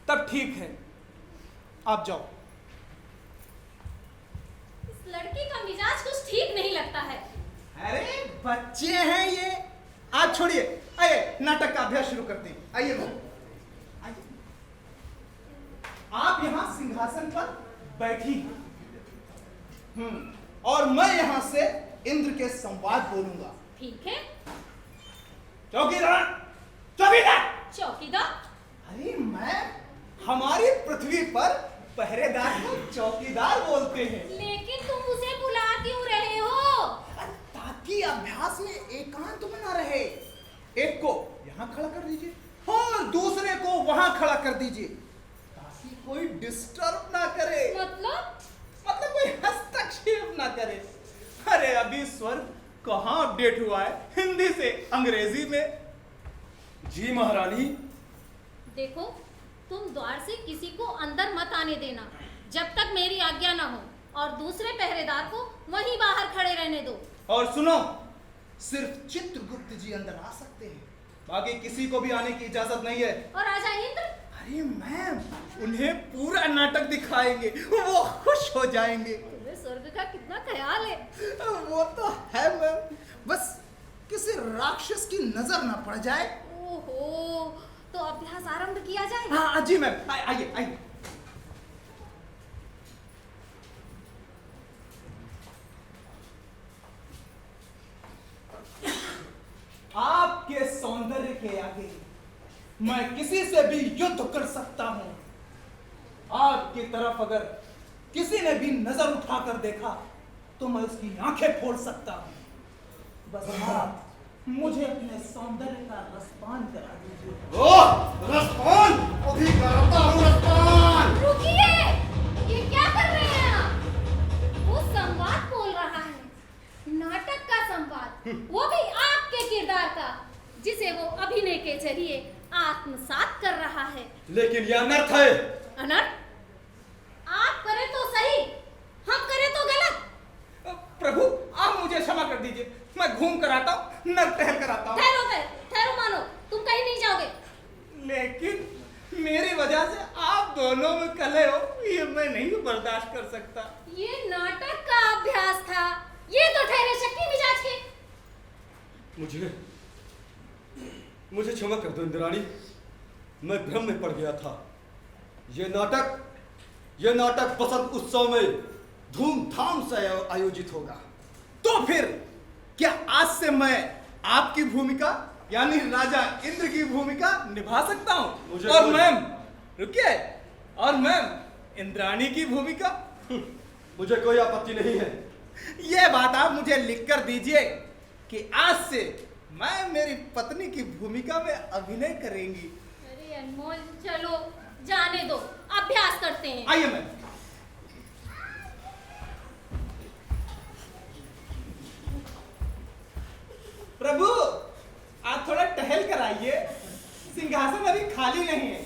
तब ठीक है, आप जाओ। इस लड़की का मिजाज कुछ ठीक नहीं लगता है। अरे बच्चे हैं ये, आप छोड़िए, आइए नाटक का अभ्यास शुरू करते हैं। आइए मैम, आइए। आप यहाँ सिंहासन पर बैठी और मैं यहाँ से इंद्र के संवाद बोलूंगा। ठीक है। चौकीदार, चौकीदार। चौकीदार? अरे मैं, हमारी पृथ्वी पर पहरेदार को चौकीदार बोलते हैं। लेकिन तुम उसे बुला क्यों रहे हो? ताकि अभ्यास में एकांत बना रहे। एक को यहाँ खड़ा कर दीजिए और दूसरे को वहां खड़ा कर दीजिए ताकि कोई डिस्टर्ब ना करे। मतलब कोई हस्तक्षेप ना करे। अरे अभी स्वर कहाँ अपडेट हुआ है हिंदी से अंग्रेजी में। जी महारानी। देखो, तुम द्वार से किसी को अंदर मत आने देना जब तक मेरी आज्ञा ना हो, और दूसरे पहरेदार को वहीं बाहर खड़े रहने दो। और सुनो, सिर्फ चित्रगुप्त जी अंदर आ सकते हैं, बाकी किसी को भी आने की इजाजत नहीं है। और राजा इंद्र? अरे मैम, उन्हें पूरा नाटक दिखाएंगे, वो खुश हो जाएंगे। तुम्हें स्वर्ग का कितना ख्याल है। वो तो है मैम, बस किसी राक्षस की नजर ना पड़ जाए। ओहो, तो अभ्यास आरंभ किया जाए? हाँ जी मैम, आइए आइए। आपके सौंदर्य के आगे मैं किसी से भी युद्ध कर सकता हूं। आपकी तरफ अगर किसी ने भी नजर उठाकर देखा तो मैं उसकी आंखें फोड़ सकता हूं। बस आप मुझे अपने सौंदर्य का रसपान करा दीजिए। ओह, रसपान? अभी कराता हूं रसपान। रुकिए, ये क्या कर रहे हैं आप? वो संवाद बोल रहा है, नाटक का संवाद, वो भी आपके किरदार का, जिसे वो अभिनय के जरिए आत्मसात कर रहा है। लेकिन यह अनर्थ है। अनर्थ? आप करें तो सही, हम करें तो गलत। प्रभु, आप मुझे क्षमा कर दीजिए, मैं घूम कर आता हूँ, नर टहल कर आता हूँ। ठहरो मानो, तुम कहीं नहीं जाओगे। लेकिन मेरी वजह से आप दोनों में कलह हो, ये मैं नहीं बर्दाश्त कर सकता। ये नाटक का अभ्यास था, ये तो ठहरे शक्ति मिजाज के। मुझे क्षमा कर दो इंद्राणी, मैं भ्रम में पड़ गया था। यह नाटक बसंत उत्सव में धूमधाम से आयोजित होगा। तो फिर क्या आज से मैं आपकी भूमिका यानी राजा इंद्र की भूमिका निभा सकता हूँ? और मैम, रुकिए, और मैम इंद्राणी की भूमिका? मुझे कोई आपत्ति नहीं है। यह बात आप मुझे लिख कर दीजिए कि आज से मैं मेरी पत्नी की भूमिका में अभिनय करेंगी। अरे अनमोल, चलो जाने दो, अभ्यास करते हैं। आइए मैम। प्रभु, आप थोड़ा टहल कर आइए, सिंहासन अभी खाली नहीं है,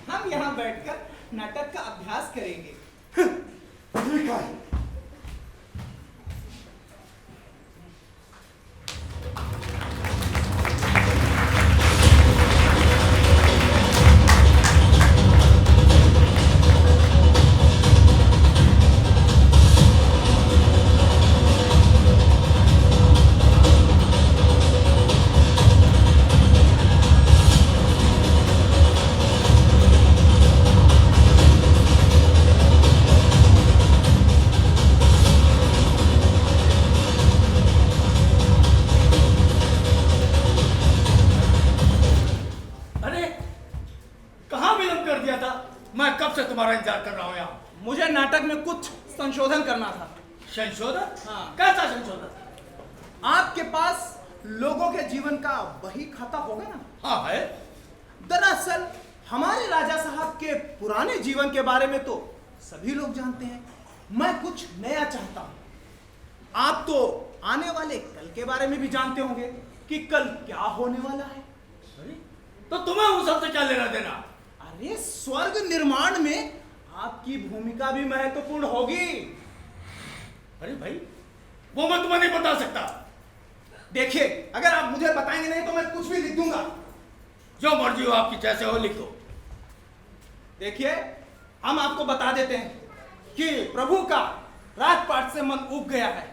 हम यहाँ बैठकर नाटक का अभ्यास करेंगे। ठीक है। तुम्हारा इंतजार कर रहा हूँ यहाँ। मुझे नाटक में कुछ संशोधन करना था। संशोधन? हाँ। कैसा संशोधन? आपके पास लोगों के जीवन का बही खाता होगा ना? हाँ है। दरअसल हमारे राजा साहब के पुराने जीवन के बारे में तो सभी लोग जानते हैं। मैं कुछ नया चाहता हूं। आप तो आने वाले कल के बारे में भी जानते होंगे कि कल क्या होने वाला है। अरे, तो तुम्हें उन सबसे क्या लेना देना? अरे, स्वर्ग निर्माण में आपकी भूमिका भी महत्वपूर्ण होगी। अरे भाई, वो मैं तुम्हें नहीं बता सकता। देखिए, अगर आप मुझे बताएंगे नहीं तो मैं कुछ भी लिख दूंगा। जो मर्जी हो आपकी, जैसे हो लिख दो। देखिए, हम आपको बता देते हैं कि प्रभु का राजपाट से मन उब गया है।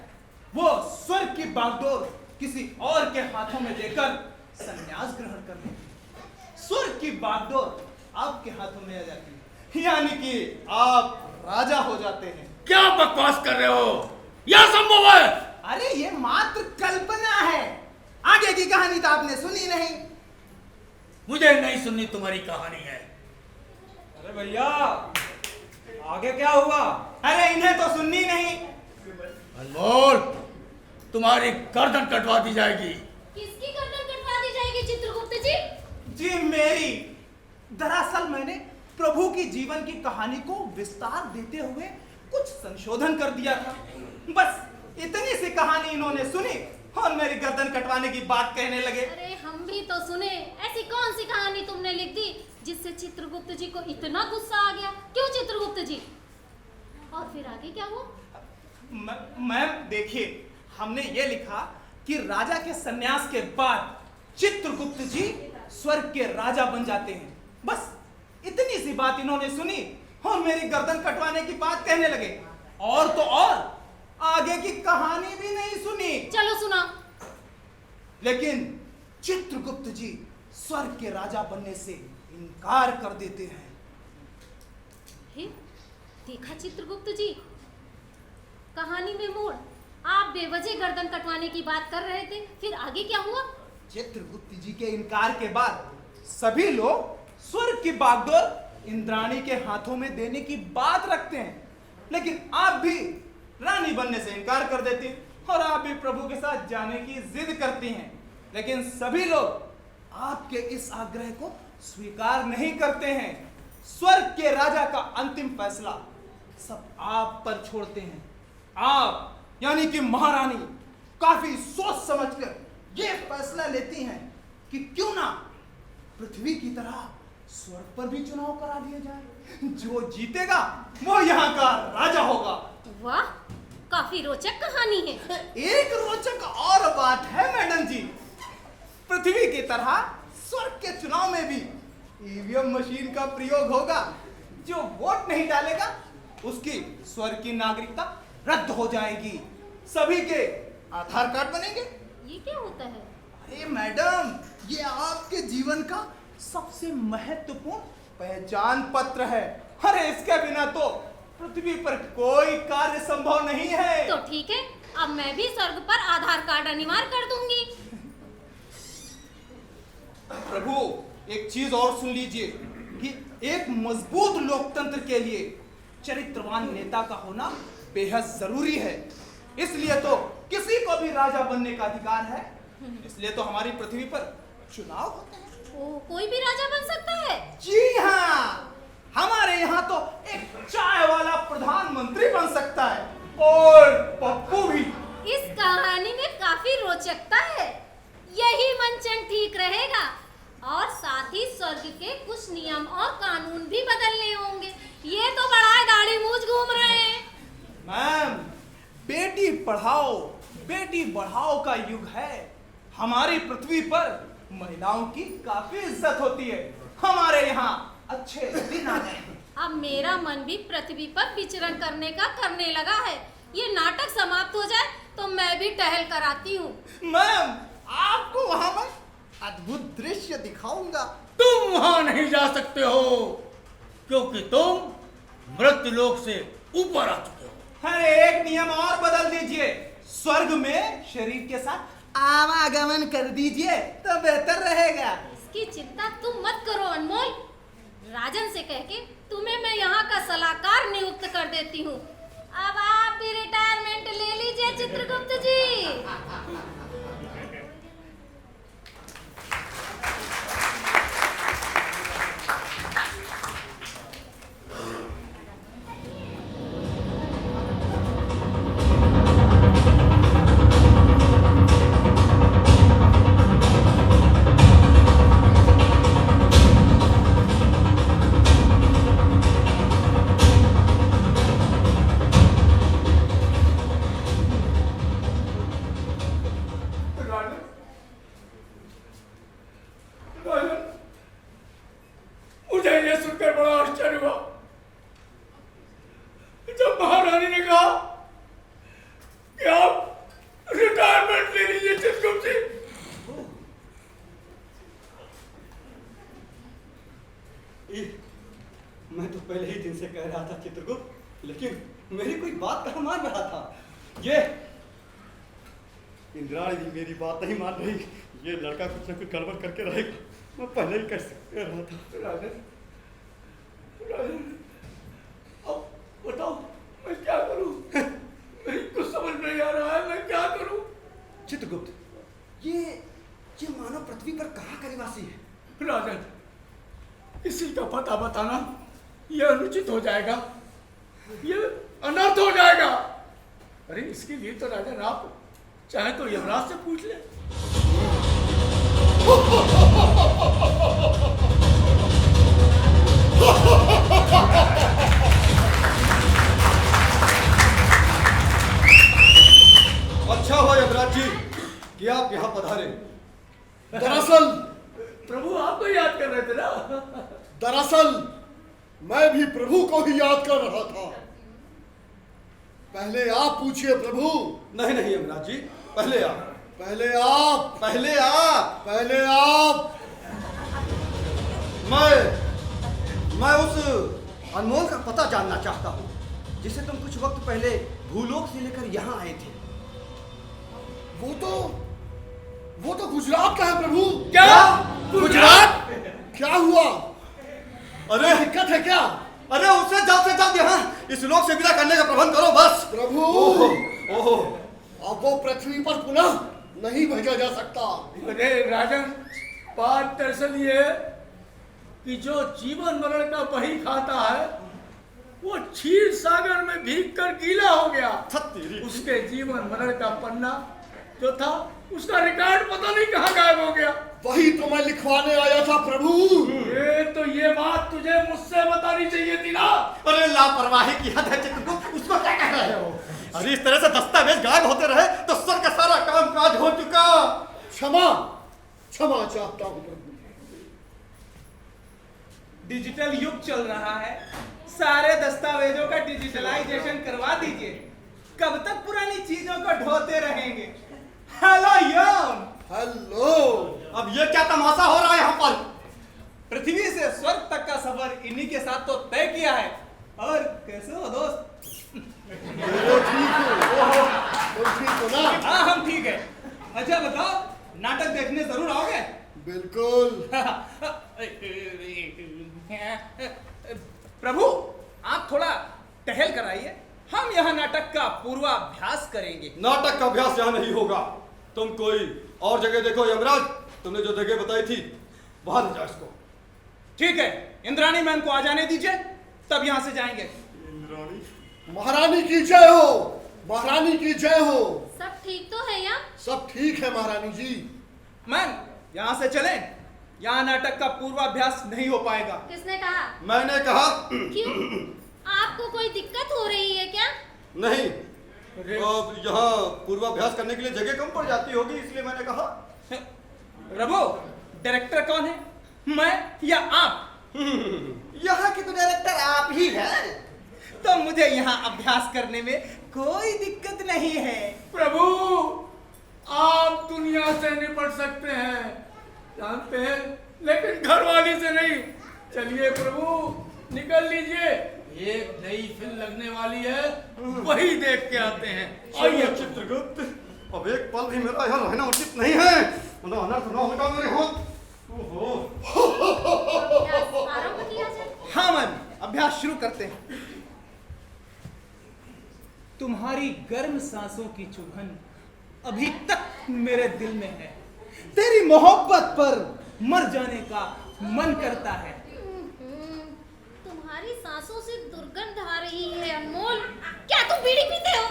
वो स्वर्ग की बागडोर किसी और के हाथों में देकर संन्यास ग्रहण कर लेते। स्वर्ग की बागडोर आपके हाथों में आ जाती है, यानी कि आप राजा हो जाते हैं। क्या बकवास कर रहे हो? यह संभव है? अरे, ये मात्र कल्पना है। आगे की कहानी तो आपने सुनी नहीं। मुझे नहीं सुननी तुम्हारी कहानी है। अरे भैया, आगे क्या हुआ? अरे, इन्हें तो सुननी नहीं। अनमोल, तुम्हारी गर्दन कटवा दी जाएगी। किसकी गर्दन कटवा दी जाएगी चित्रगुप्त जी? जी, मेरी। दरअसल मैंने प्रभु की जीवन की कहानी को विस्तार देते हुए कुछ संशोधन कर दिया था। बस इतनी सी कहानी इन्होंने सुनी और मेरी गर्दन कटवाने की बात कहने लगे। अरे, हम भी तो सुने। ऐसी कौन सी कहानी तुमने लिख दी जिससे चित्रगुप्त जी को इतना गुस्सा आ गया? क्यों चित्रगुप्त जी? और फिर आगे क्या हुआ? मैम, देखिए, हमने ये लिखा कि राजा के सन्यास के बाद चित्रगुप्त जी स्वर्ग के राजा बन जाते हैं। बस इतनी सी बात इन्होंने सुनी और मेरी गर्दन कटवाने की बात कहने लगे। और तो और आगे की कहानी भी नहीं सुनी। चलो सुना। लेकिन चित्रगुप्त जी स्वर्ग के राजा बनने से इनकार कर देते हैं। फिर देखा चित्रगुप्त जी, कहानी में मोड़। आप बेवजह गर्दन कटवाने की बात कर रहे थे, फिर आगे क्या हुआ? चित्रगुप्त जी के इनकार के बाद सभी लोग स्वर्ग की बागडोर इंद्राणी के हाथों में देने की बात रखते हैं। लेकिन आप भी रानी बनने से इनकार कर देती हैं और आप भी प्रभु के साथ जाने की जिद करती हैं। लेकिन सभी लोग आपके इस आग्रह को स्वीकार नहीं करते हैं। स्वर्ग के राजा का अंतिम फैसला सब आप पर छोड़ते हैं। आप यानी कि महारानी काफी सोच समझकर यह फैसला लेती हैं कि क्यों ना पृथ्वी की तरह स्वर्ग पर भी चुनाव करा दिया जाए। जो जीतेगा वो यहाँ का राजा होगा। वाह, काफी रोचक कहानी है। एक रोचक और बात है मैडम जी, पृथ्वी की तरह स्वर्ग के चुनाव में भी ईवीएम मशीन का प्रयोग होगा। जो वोट नहीं डालेगा उसकी स्वर्ग की नागरिकता रद्द हो जाएगी। सभी के आधार कार्ड बनेंगे। ये क्या होता है? अरे मैडम, ये आपके जीवन का सबसे महत्वपूर्ण पहचान पत्र है। अरे, इसके बिना तो पृथ्वी पर कोई कार्य संभव नहीं है। तो ठीक है, अब मैं भी स्वर्ग पर आधार कार्ड अनिवार्य कर दूंगी। प्रभु, एक चीज और सुन लीजिए कि एक मजबूत लोकतंत्र के लिए चरित्रवान नेता का होना बेहद जरूरी है। इसलिए तो किसी को भी राजा बनने का अधिकार है। इसलिए तो हमारी पृथ्वी पर चुनाव होते हैं। ओ, कोई भी राजा बन सकता है? जी हाँ, हमारे यहाँ तो एक चाय वाला प्रधानमंत्री बन सकता है और पप्पू भी। इस कहानी में काफी रोचकता है। यही मंचन ठीक रहेगा और साथ ही स्वर्ग के कुछ नियम और कानून भी बदलने होंगे। ये तो बड़ा गाड़ी मूंछ घूम रहे हैं। मैम, बेटी पढ़ाओ बेटी बढ़ाओ का युग है। हमारी पृथ्वी पर महिलाओं की काफी इज्जत होती है। हमारे यहाँ अच्छे दिन आ गए। अब मेरा मन भी पृथ्वी पर विचरण करने का करने लगा है। ये नाटक समाप्त हो जाए तो मैं भी टहल कर आती हूँ। मैम, आपको वहाँ मैं अद्भुत दृश्य दिखाऊंगा। तुम वहां नहीं जा सकते हो क्योंकि तुम मृत्युलोक से ऊपर आ चुके हो। अरे, एक नियम और बदल दीजिए। स्वर्ग में शरीर के साथ आवागमन कर दीजिए तो बेहतर रहेगा। इसकी चिंता तुम मत करो अनमोल। राजन से कह के तुम्हें मैं यहाँ का सलाहकार नियुक्त कर देती हूँ। अब आप भी रिटायरमेंट ले लीजिए चित्रगुप्त जी। मैं तो पहले ही दिन से कह रहा था चित्रगुप्त, लेकिन मेरी कोई बात कहाँ मान रहा था। ये इंद्राणी भी मेरी बात नहीं मान रही। ये लड़का कुछ न कुछ गड़बड़ करके रहेगा, मैं पहले ही कह रहा था। राजन, राजन, अब बताओ मैं क्या करूं? मेरी कुछ समझ नहीं आ रहा है, मैं क्या करूं? चित्रगुप्त, ये मानव पृथ्वी पर कहाँ का निवासी है? राजन, इसी का पता बताना यह अनुचित हो जाएगा, यह अनर्थ हो जाएगा। अरे इसके लिए तो राजन आप चाहे तो यमराज से पूछ ले। अच्छा हुआ यमराज जी कि आप यहाँ पधारे। दरअसल प्रभु आपको याद कर रहे थे ना? दरअसल मैं भी प्रभु को ही याद कर रहा था। पहले आप पूछिए प्रभु। नहीं नहीं यमराज जी, पहले आप। पहले आप। पहले आप। पहले आप। मैं उस अनमोल का पता जानना चाहता हूँ जिसे तुम कुछ वक्त पहले भूलोक से लेकर यहाँ आए थे। वो तो गुजरात का है प्रभु। क्या? गुजरात? क्या हुआ? अरे दिक्कत है क्या? अरे उससे जल्द से जल्द यहाँ इस लोक से विदा करने का प्रबंध करो बस। प्रभु, ओहो, अब वो पृथ्वी पर पुनः नहीं भेजा जा सकता। अरे राजन, बात दरअसल ये है कि जो जीवन मरण का बही खाता है वो क्षीर सागर में भीग कर गीला हो गया। उसके जीवन मरण का पन्ना जो था उसका रिकॉर्ड पता नहीं कहाँ गायब हो गया। वही तो मैं लिखवाने आया था प्रभु। ये बात तुझे मुझसे बतानी चाहिए थी ना। अरे लापरवाही की हद है चित्रगुप्त, उसको क्या कह रहे हो? अरे इस तरह से दस्तावेज गायब होते रहे तो सर का सारा काम काज हो चुका। क्षमा चाहता हूँ प्रभु। डिजिटल युग चल रहा है, सारे दस्तावेजों का डिजिटलाइजेशन करवा दीजिए। कब तक पुरानी चीजों को ढोते रहेंगे? हेलो यम। हेलो। अब ये क्या तमाशा हो रहा है यहाँ पर? पृथ्वी से स्वर्ग तक का सफर इन्हीं के साथ तो तय किया है। और कैसे हो दोस्त? ठीक हो ना? हाँ हम ठीक है। अच्छा बताओ, नाटक देखने जरूर आओगे? बिल्कुल। प्रभु आप थोड़ा टहल कर आइए, हम यहाँ नाटक का पूर्वाभ्यास करेंगे। नाटक का अभ्यास यहाँ नहीं होगा, तुम कोई और जगह देखो यमराज। तुमने जो जगह बताई थी वहां ले जाओ इसको। ठीक है, इंद्राणी मैम को आ जाने दीजिए, तब यहाँ से जाएंगे। इंद्राणी? महारानी की जय हो, महारानी की जय हो। सब ठीक तो है यहाँ? सब ठीक है महारानी जी। मैम यहाँ से चलें, यहाँ नाटक का पूर्वाभ्यास नहीं हो पाएगा। किसने कहा? मैंने कहा। क्यों? आपको कोई दिक्कत हो रही है क्या? नहीं, अब यहाँ पूर्वाभ्यास करने के लिए जगह कम पड़ जाती होगी, इसलिए मैंने कहा। प्रभु डायरेक्टर कौन है, मैं या आप? यहाँ के तो डायरेक्टर आप ही हैं। तो मुझे यहाँ अभ्यास करने में कोई दिक्कत नहीं है। प्रभु आप दुनिया से निपट सकते हैं, जानते हैं, लेकिन घरवाली से नहीं। चलिए प्रभु निकल लीजिए, एक नई फिल्म लगने वाली है, वही देख के आते हैं। आइए चित्रगुप्त, अब एक पल भी मेरा यहाँ रहना उचित नहीं है, वरना अनर्थ न होगा मेरे हाथ। आरंभ किया जाए। हाँ मैम, अभ्यास शुरू करते हैं। तुम्हारी गर्म सांसों की चुभन अभी तक मेरे दिल में है। तेरी मोहब्बत पर मर जाने का मन करता है। तुम्हारी सांसों से दुर्गंध आ रही है अनमोल। क्या तुम बीड़ी पीते हो?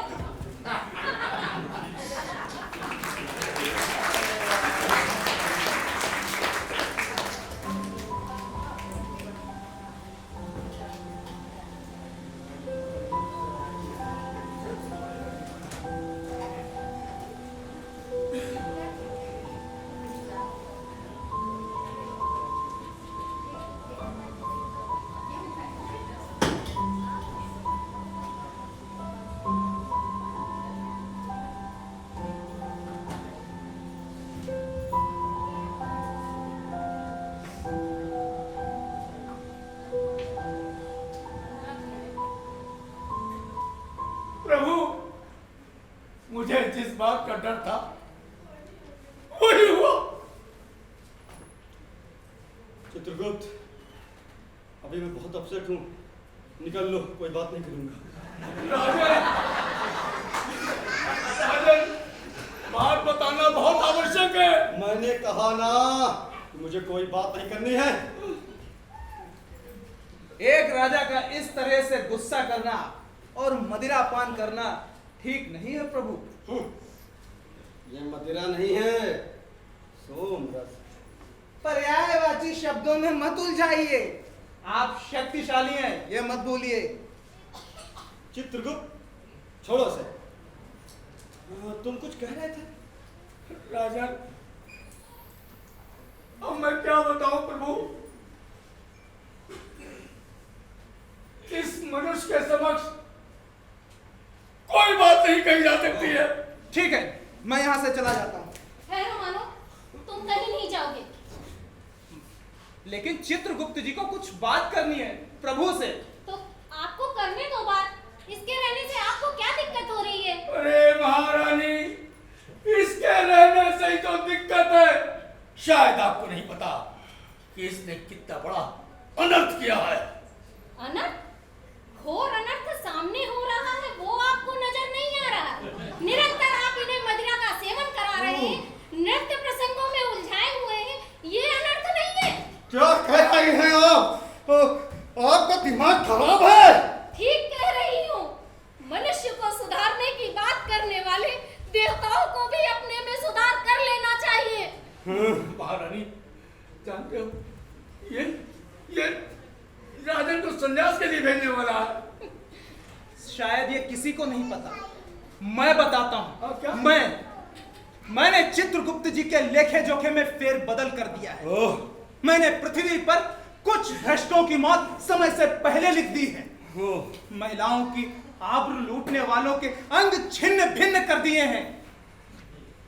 जिस बात का डर था वही हुआ। चित्रगुप्त, अभी मैं बहुत अपसेट हूँ, निकल लो, कोई बात नहीं करूंगा। राजन, बात बताना बहुत आवश्यक है। मैंने कहा ना कि मुझे कोई बात नहीं करनी है। एक राजा का इस तरह से गुस्सा करना और मदिरा पान करना ठीक नहीं है प्रभु। ये मदिरा नहीं है, सोमरस। पर्यायवाची शब्दों में मत उलझाइए। आप शक्तिशाली हैं, ये मत भूलिए। चित्रगुप्त, छोड़ो से। तुम कुछ कह रहे थे? राजन, अब मैं क्या बताऊं प्रभु। इस मनुष्य के समक्ष कोई बात नहीं कही जा सकती है। ठीक है, मैं यहाँ से चला जाता हूँ। ठहरो मानो, तुम कहीं नहीं जाओगे। लेकिन चित्रगुप्त जी को कुछ बात करनी है प्रभु से। तो आपको करने दो बात। इसके रहने से आपको क्या दिक्कत हो रही है? अरे महारानी, इसके रहने से ही तो दिक्कत है। शायद आपको नहीं पता कि इसने कितना बड़ा अनर्थ किया है। अनर्थ? घोर अनर्थ सामने हो रहा है, वो आपको नजर नहीं आ रहा। निरंतर आप इन्हें मदिरा का सेवन करा रहे हैं, नृत्य प्रसंगों में उलझाए हुए हैं। ये अनर्थ नहीं है। क्या कह रही हैं आप? आपका दिमाग खराब है। ठीक कह रही हूँ। मनुष्य को सुधारने की बात करने वाले देवताओं को भी अपने में सुधार कर लेना चाहिए। महारानी, जानते हो, ये राजन को संन्यास के लिए भेजने वाला है। शायद ये किसी को नहीं पता, मैं बताता हूँ। क्या? मैंने चित्रगुप्त जी के लेखे जोखे में फेर बदल कर दिया है। मैंने पृथ्वी पर कुछ भ्रष्टों की मौत समय से पहले लिख दी है। महिलाओं की आबरू लूटने वालों के अंग छिन्न भिन्न कर दिए हैं।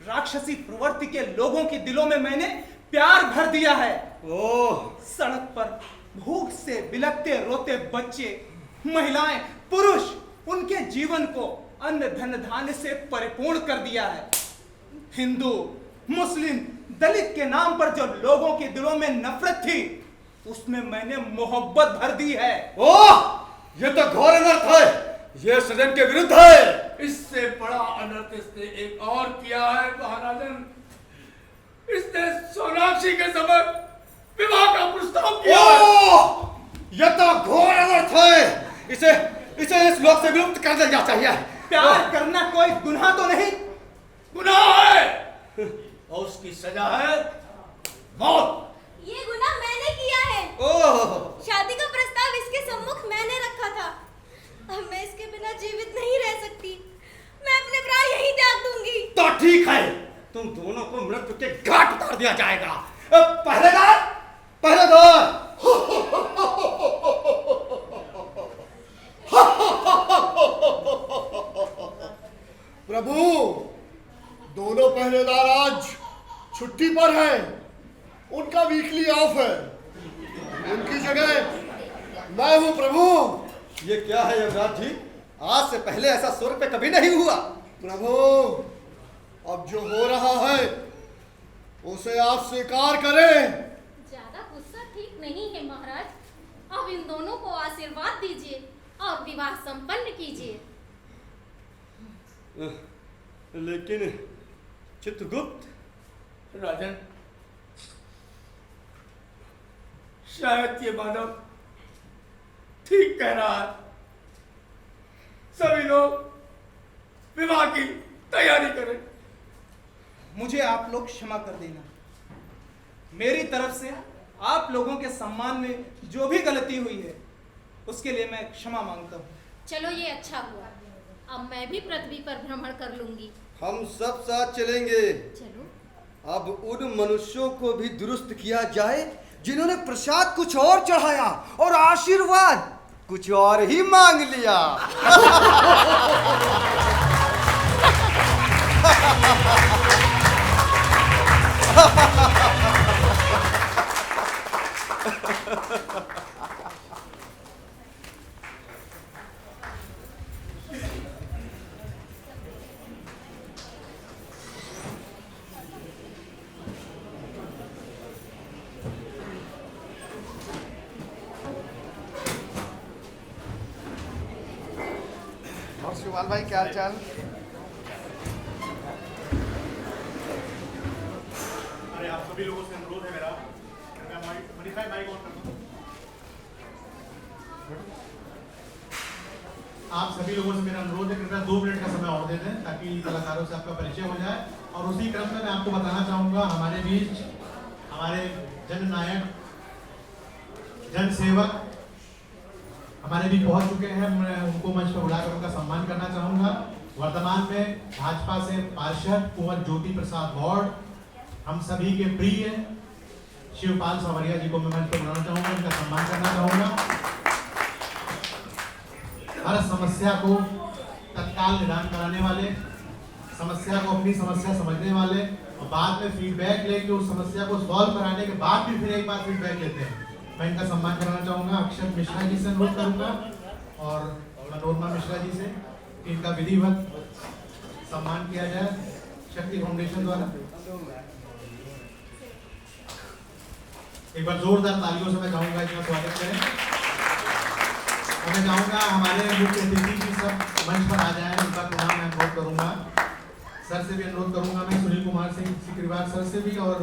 राक्षसी प्रवृत्ति के लोगों के दिलों में मैंने प्यार भर दिया है। सड़क पर भूख से बिलखते रोते बच्चे, महिलाएं, पुरुष, उनके जीवन को अन्न धन धान्य से परिपूर्ण कर दिया है। हिंदू, मुस्लिम, दलित के नाम पर जो लोगों के दिलों में नफरत थी, उसमें मैंने मोहब्बत भर दी है। ये तो घोर अनर्थ है। ये सदन के विरुद्ध है। इससे बड़ा अनर्थ इसने एक और किया है महाराजन। इसने सोनाक्षी के समक्ष विवाह का प्रस्ताव किया। यह तो घोर अनर्थ है। इसे इस लोक से विलुप्त कर देना चाहिए। प्यार करना कोई गुनाह तो नहीं? गुनाह है और उसकी सजा है मौत। ये गुनाह मैंने किया है। शादी का प्रस्ताव इसके सम्मुख मैंने रखा था। अब मैं इसके बिना जीवित नहीं रह सकती। मैं अपने प्राण यहीं त्याग दूंगी। तो ठीक है, तुम दोनों को मृत्यु के घाट उतार दिया जाएगा। पहरेदार, प्रभु, दोनों पहरेदार आज छुट्टी पर हैं। उनका वीकली ऑफ है। उनकी जगह मैं हूं प्रभु। ये क्या है यमराज जी? आज से पहले ऐसा स्वर पे कभी नहीं हुआ। प्रभु, अब जो हो रहा है उसे आप स्वीकार करें। ज्यादा गुस्सा ठीक नहीं है महाराज। अब इन दोनों को आशीर्वाद दीजिए और विवाह संपन्न कीजिए। लेकिन चित्रगुप्त, राजन, शायद ये मानव ठीक कह रहा है। सभी लोग विवाह की तैयारी करें। मुझे आप लोग क्षमा कर देना। मेरी तरफ से आप लोगों के सम्मान में जो भी गलती हुई है उसके लिए मैं क्षमा मांगता हूँ। चलो ये अच्छा हुआ। अब मैं भी पृथ्वी पर भ्रमण कर लूंगी। हम सब साथ चलेंगे। चलो। अब उन मनुष्यों को भी दुरुस्त किया जाए जिन्होंने प्रसाद कुछ और चढ़ाया और आशीर्वाद कुछ और ही मांग लिया। शिवाल भाई क्या हाल चाल? अरे आप सभी लोगों से अनुरोध है मेरा, मैं मनीषा माइक ऑन कर दूं। आप सभी लोगों से मेरा अनुरोध है, कृपया 2 मिनट का समय और दे दें ताकि कलाकारों से आपका परिचय हो जाए। और उसी क्रम में मैं आपको बताना चाहूँगा, हमारे बीच हमारे जननायक, जन सेवक हमारे बीच पहुंच चुके हैं। मैं उनको मंच पर बुलाकर उनका सम्मान करना चाहूँगा। वर्तमान में भाजपा से पार्षद कुंवर ज्योति प्रसाद वार्ड, हम सभी के प्रिय शिवपाल सावरिया जी को मैं मंच पर बुलाना चाहूँगा, उनका सम्मान करना चाहूँगा। हर समस्या को तत्काल निदान कराने वाले, समस्या को अपनी समस्या समझने वाले और बाद में फीडबैक लेके उस समस्या को सॉल्व कराने के बाद भी फिर एक बार फीडबैक लेते हैं। मैं इनका सम्मान कराना चाहूँगा। अक्षत मिश्रा जी से अनुरोध करूँगा और मनोरमा मिश्रा जी से इनका विधिवत सम्मान किया जाए शक्ति फाउंडेशन द्वारा। एक बार जोरदार तालियों से मैं चाहूँगा इनका स्वागत करें। और मैं चाहूँगा हमारे मुख्य अतिथि भी सब मंच पर आ जाए, उनका नाम मैं अनुरोध करूँगा। सर से भी अनुरोध करूँगा मैं, सुनील कुमार सिंह सिकरीवार सर से भी और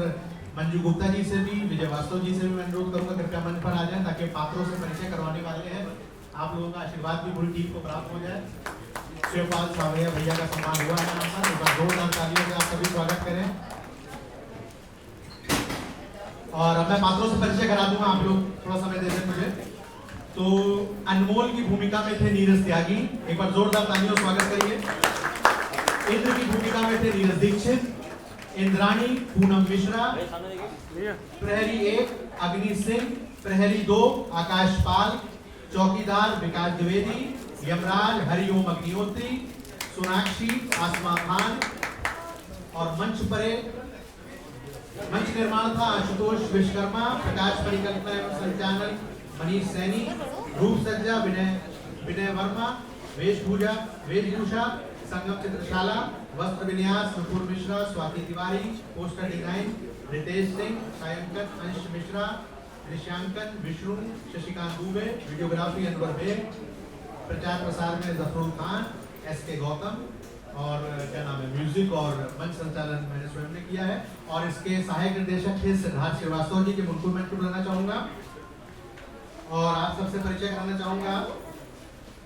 मंजू गुप्ता जी से भी, विजय वास्तव जी से भी मैं अनुरोध करूँगा कृपया मंच पर आ जाएं ताकि पात्रों से परिचय करवाने वाले हैं। आप लोगों का आशीर्वाद भी पूरी टीम को प्राप्त हो जाए। शिवपाल सावरिया भैया का सम्मान हुआ है यहाँ पर, एक बार जोरदार तालियों से आप सभी स्वागत करें। और अब मैं पात्रों से परिचय करा दूंगा, आप लोग थोड़ा समय दे दें मुझे। तो अनमोल की भूमिका में थे नीरज त्यागी, एक बार जोरदार तालियों से स्वागत करिए। इंद्र की भूमिका में थे नीरज दीक्षित, इंद्राणी पूनम मिश्रा, प्रहरी 1 अग्नि सिंह, प्रहरी 2 आकाश पाल, चौकीदार विकास द्विवेदी, यमराज हरिओम अग्निहोत्री, सोनाक्षी आसमा खान और मंच निर्माण था आशुतोष विश्वकर्मा, प्रकाश परिकल्पना एवं संचालन मनीष सैनी, रूप सज्जा विनय वर्मा, वेशभूषा संगम चित्रशाला, वस्त्र विन्यास नुपुर मिश्रा, स्वाति तिवारी, पोस्टर डिजाइन रितेश सिंह, छायांकन अंश मिश्रा, दृश्यांकन विष्णु शशिकांत दुबे, वीडियोग्राफी अनवर बेग, प्रचार प्रसार में जफरुल खान, SK गौतम और क्या नाम है म्यूजिक और मंच संचालन मैंने स्वयं ने किया है। और इसके सहायक निर्देशक थे सिद्धार्थ श्रीवास्तव जी के, उनको मैं बुलाना चाहूँगा और आप सबसे परिचय कराना चाहूँगा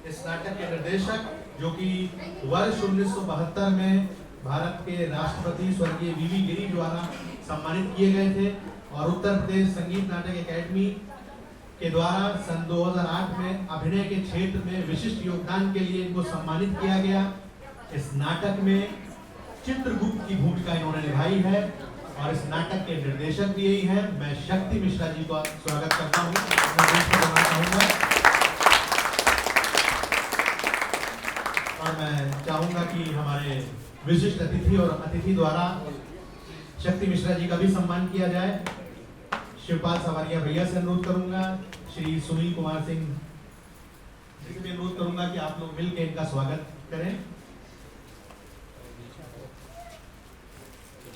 इस नाटक के निर्देशक जो कि वर्ष 1972 में भारत के राष्ट्रपति स्वर्गीय वीवी गिरी द्वारा सम्मानित किए गए थे और उत्तर प्रदेश संगीत नाटक एकेडमी के द्वारा सन 2008 में अभिनय के क्षेत्र में विशिष्ट योगदान के लिए इनको सम्मानित किया गया। इस नाटक में चित्रगुप्त की भूमिका इन्होंने निभाई है और इस नाटक के निर्देशक भी यही हैं। मैं शक्ति मिश्रा जी का स्वागत करता हूँ और मैं चाहूंगा कि हमारे विशिष्ट अतिथि और अतिथि द्वारा शक्ति मिश्रा जी का भी सम्मान किया जाए। शिवपाल सावरिया भैया से अनुरोध करूंगा, श्री सुनील कुमार सिंह जी से भी अनुरोध करूंगा कि आप लोग मिलकर इनका स्वागत करें।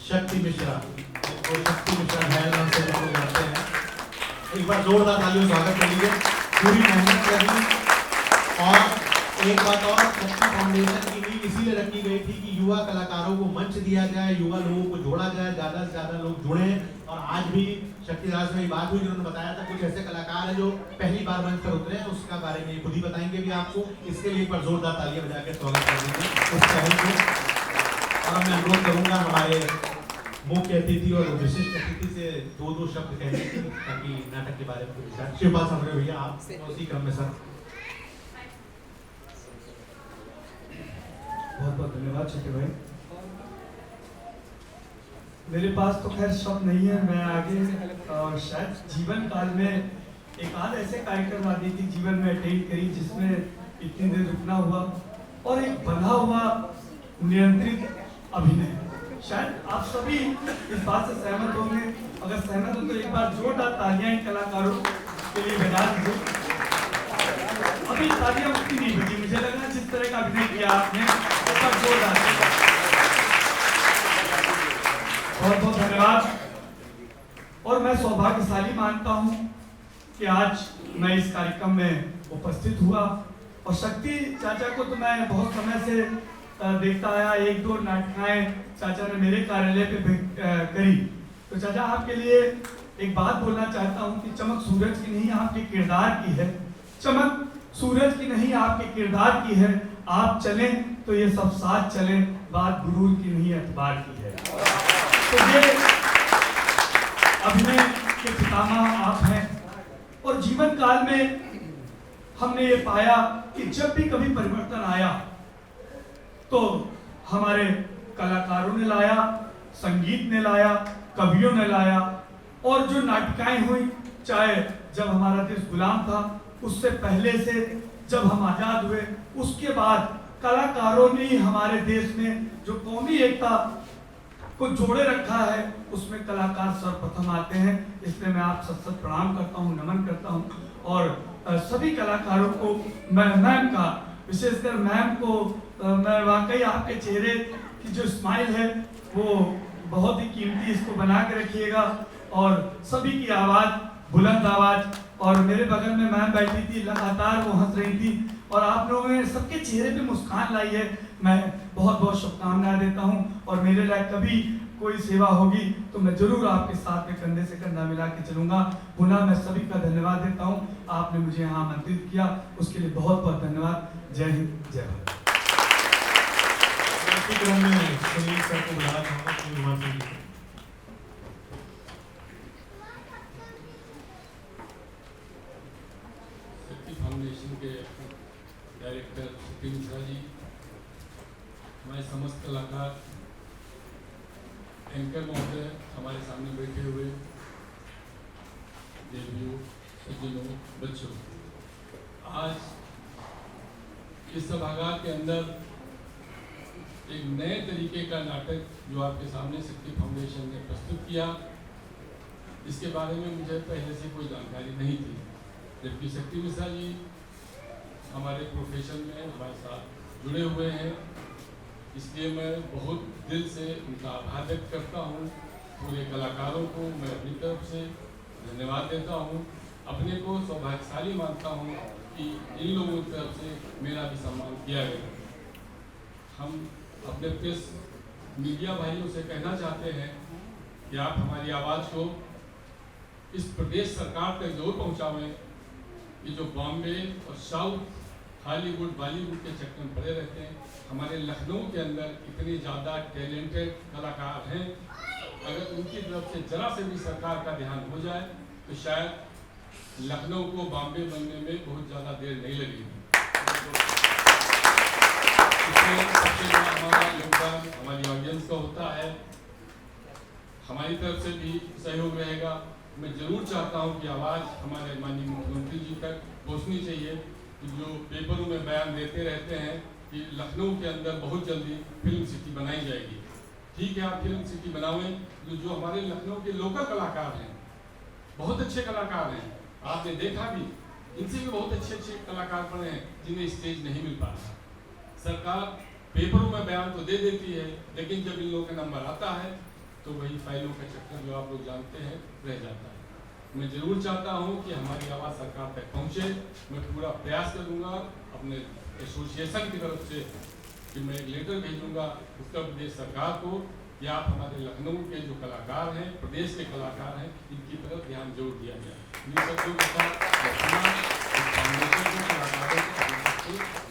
शक्ति मिश्रा नाम से लोग जानते हैं, एक बार जोरदार तालियों स्वागत करिए। पूरी मेहनत करी और एक बात और, शक्ति फाउंडेशन की नींव इसीलिए रखी गई थी कि युवा कलाकारों को मंच दिया जाए, युवा लोगों को जोड़ा जाए, ज़्यादा से ज़्यादा लोग जुड़े। और आज भी शक्तिराज में बात हुई जिन्होंने बताया था कुछ ऐसे कलाकार हैं जो पहली बार मंच पर उतरे हैं, उसका बारे में खुद ही बताएंगे भी आपको। इसके लिए एक बार जोरदार तालियां बजाकर स्वागत कर दीजिए उस पहल को। और मैं अनुरोध करूंगा हमारे मुख्य अतिथि और विशिष्ट अतिथि से 2 शब्द कहने की ताकि नाटक के बारे में कुछ विचार। शिवपाल सावरिया भैया आप उसी क्रम में सर। बहुत बहुत धन्यवाद छोटे भाई। मेरे पास तो खैर शब्द नहीं है, मैं आगे शायद जीवन काल में एक आध ऐसे कार्यक्रम आदि की जीवन में अटेंड करी जिसमें इतनी देर रुकना हुआ और एक बना हुआ नियंत्रित अभिनय। शायद आप सभी इस बात से सहमत होंगे, अगर सहमत हो तो एक बार जोरदार तालियां इन कलाकारों के लिए बजा दीजिए। अभी तालियां उतनी नहीं बजी, मुझे लगा जिस तरह का अभिनय किया आपने जोरदार। बहुत बहुत धन्यवाद। और मैं सौभाग्यशाली मानता हूं कि आज मैं इस कार्यक्रम में उपस्थित हुआ और शक्ति चाचा को तो मैं बहुत समय से देखता आया, 1-2 नाटिकाएं चाचा ने मेरे कार्यालय पे करी। तो चाचा आपके लिए एक बात बोलना चाहता हूँ कि चमक सूरज की नहीं आपके किरदार की है, चमक सूरज की नहीं आपके किरदार की है। आप चलें तो ये सब साथ चलें, बात गुरूर की नहीं एतबार की है। तो ये अभिनय के पितामह आप हैं और जीवन काल में हमने ये पाया कि जब भी कभी परिवर्तन आया तो हमारे कलाकारों ने लाया, संगीत ने लाया, कवियों ने लाया, और जो नाटिकाएं हुई, चाहे जब हमारा देश गुलाम था, उससे पहले से जब हम आजाद हुए, उसके बाद कलाकारों ने ही हमारे देश में जो कौमी एकता को जोड़े रखा है, उसमें कलाकार सर्वप्रथम आते हैं। इसलिए मैं आप सत प्रणाम करता हूँ, नमन करता हूँ। और सभी कलाकारों को, मैम का विशेषकर मैम को मैं वाकई आपके चेहरे की जो स्माइल है वो बहुत ही कीमती, इसको बना के रखिएगा। और सभी की आवाज़, बुलंद आवाज़, और मेरे बगल में मैम बैठी थी, लगातार वो हंस रही थी और आप लोगों ने सबके चेहरे पे मुस्कान लाई है। मैं बहुत बहुत शुभकामनाएं देता हूँ और मेरे लायक कभी कोई सेवा होगी तो मैं जरूर आपके साथ में कंधे से कंधा मिला के चलूँगा। पुनः मैं सभी का धन्यवाद देता हूँ, आपने मुझे यहाँ आमंत्रित किया, उसके लिए बहुत बहुत धन्यवाद। जय हिंद, जय भारत। सर को बुलाना चाहूँगा। फाउंडेशन के डायरेक्टर सतीश मिश्रा जी, हमारे समस्त कलाकार, एंकर महोदय, हमारे सामने बैठे हुए देवियों, सज्जनों, बच्चों, आज इस सभागार के अंदर एक नए तरीके का नाटक जो आपके सामने शक्ति फाउंडेशन ने प्रस्तुत किया, इसके बारे में मुझे पहले से कोई जानकारी नहीं थी। जबकि शक्ति मिश्रा जी हमारे प्रोफेशन में हमारे साथ जुड़े हुए हैं, इसलिए मैं बहुत दिल से उनका आभार व्यक्त करता हूँ। पूरे कलाकारों को मैं अपनी तरफ से धन्यवाद देता हूँ। अपने को सौभाग्यशाली मानता हूँ कि इन लोगों की तरफ से मेरा भी सम्मान किया गया। हम अपने प्रेस मीडिया भाइयों से कहना चाहते हैं कि आप हमारी आवाज़ को इस प्रदेश सरकार तक जरूर पहुँचावें। ये जो बॉम्बे और साउथ, हॉलीवुड, बॉलीवुड के चक्कर में पड़े रहते हैं, हमारे लखनऊ के अंदर इतने ज़्यादा टैलेंटेड कलाकार हैं, अगर उनकी तरफ से जरा से भी सरकार का ध्यान हो जाए तो शायद लखनऊ को बॉम्बे बनने में बहुत ज़्यादा देर नहीं लगेगी। इसमें सबसे बड़ा हमारा योगदान हमारी ऑडियंस का होता है, हमारी तरफ से भी सहयोग रहेगा। मैं जरूर चाहता हूं कि आवाज़ हमारे माननीय मुख्यमंत्री जी तक पहुंचनी चाहिए, कि जो पेपरों में बयान देते रहते हैं कि लखनऊ के अंदर बहुत जल्दी फिल्म सिटी बनाई जाएगी। ठीक है, आप फिल्म सिटी बनावें, जो हमारे लखनऊ के लोकल कलाकार हैं, बहुत अच्छे कलाकार हैं, आपने देखा भी, इनसे भी बहुत अच्छे अच्छे कलाकार पड़े हैं जिन्हें स्टेज नहीं मिल पा रहा। सरकार पेपरों में बयान तो दे देती है, लेकिन जब इन लोगों का नंबर आता है तो वही फाइलों का चक्कर जो आप लोग जानते हैं रह जाता है। मैं जरूर चाहता हूं कि हमारी आवाज़ सरकार तक पहुंचे। मैं पूरा प्रयास करूंगा अपने एसोसिएशन की तरफ से कि मैं एक लेटर भेजूंगा उत्तर प्रदेश सरकार को कि आप हमारे लखनऊ के जो कलाकार हैं, प्रदेश के कलाकार हैं, इनकी तरफ ध्यान जरूर दिया जाए। इन शब्दों के साथ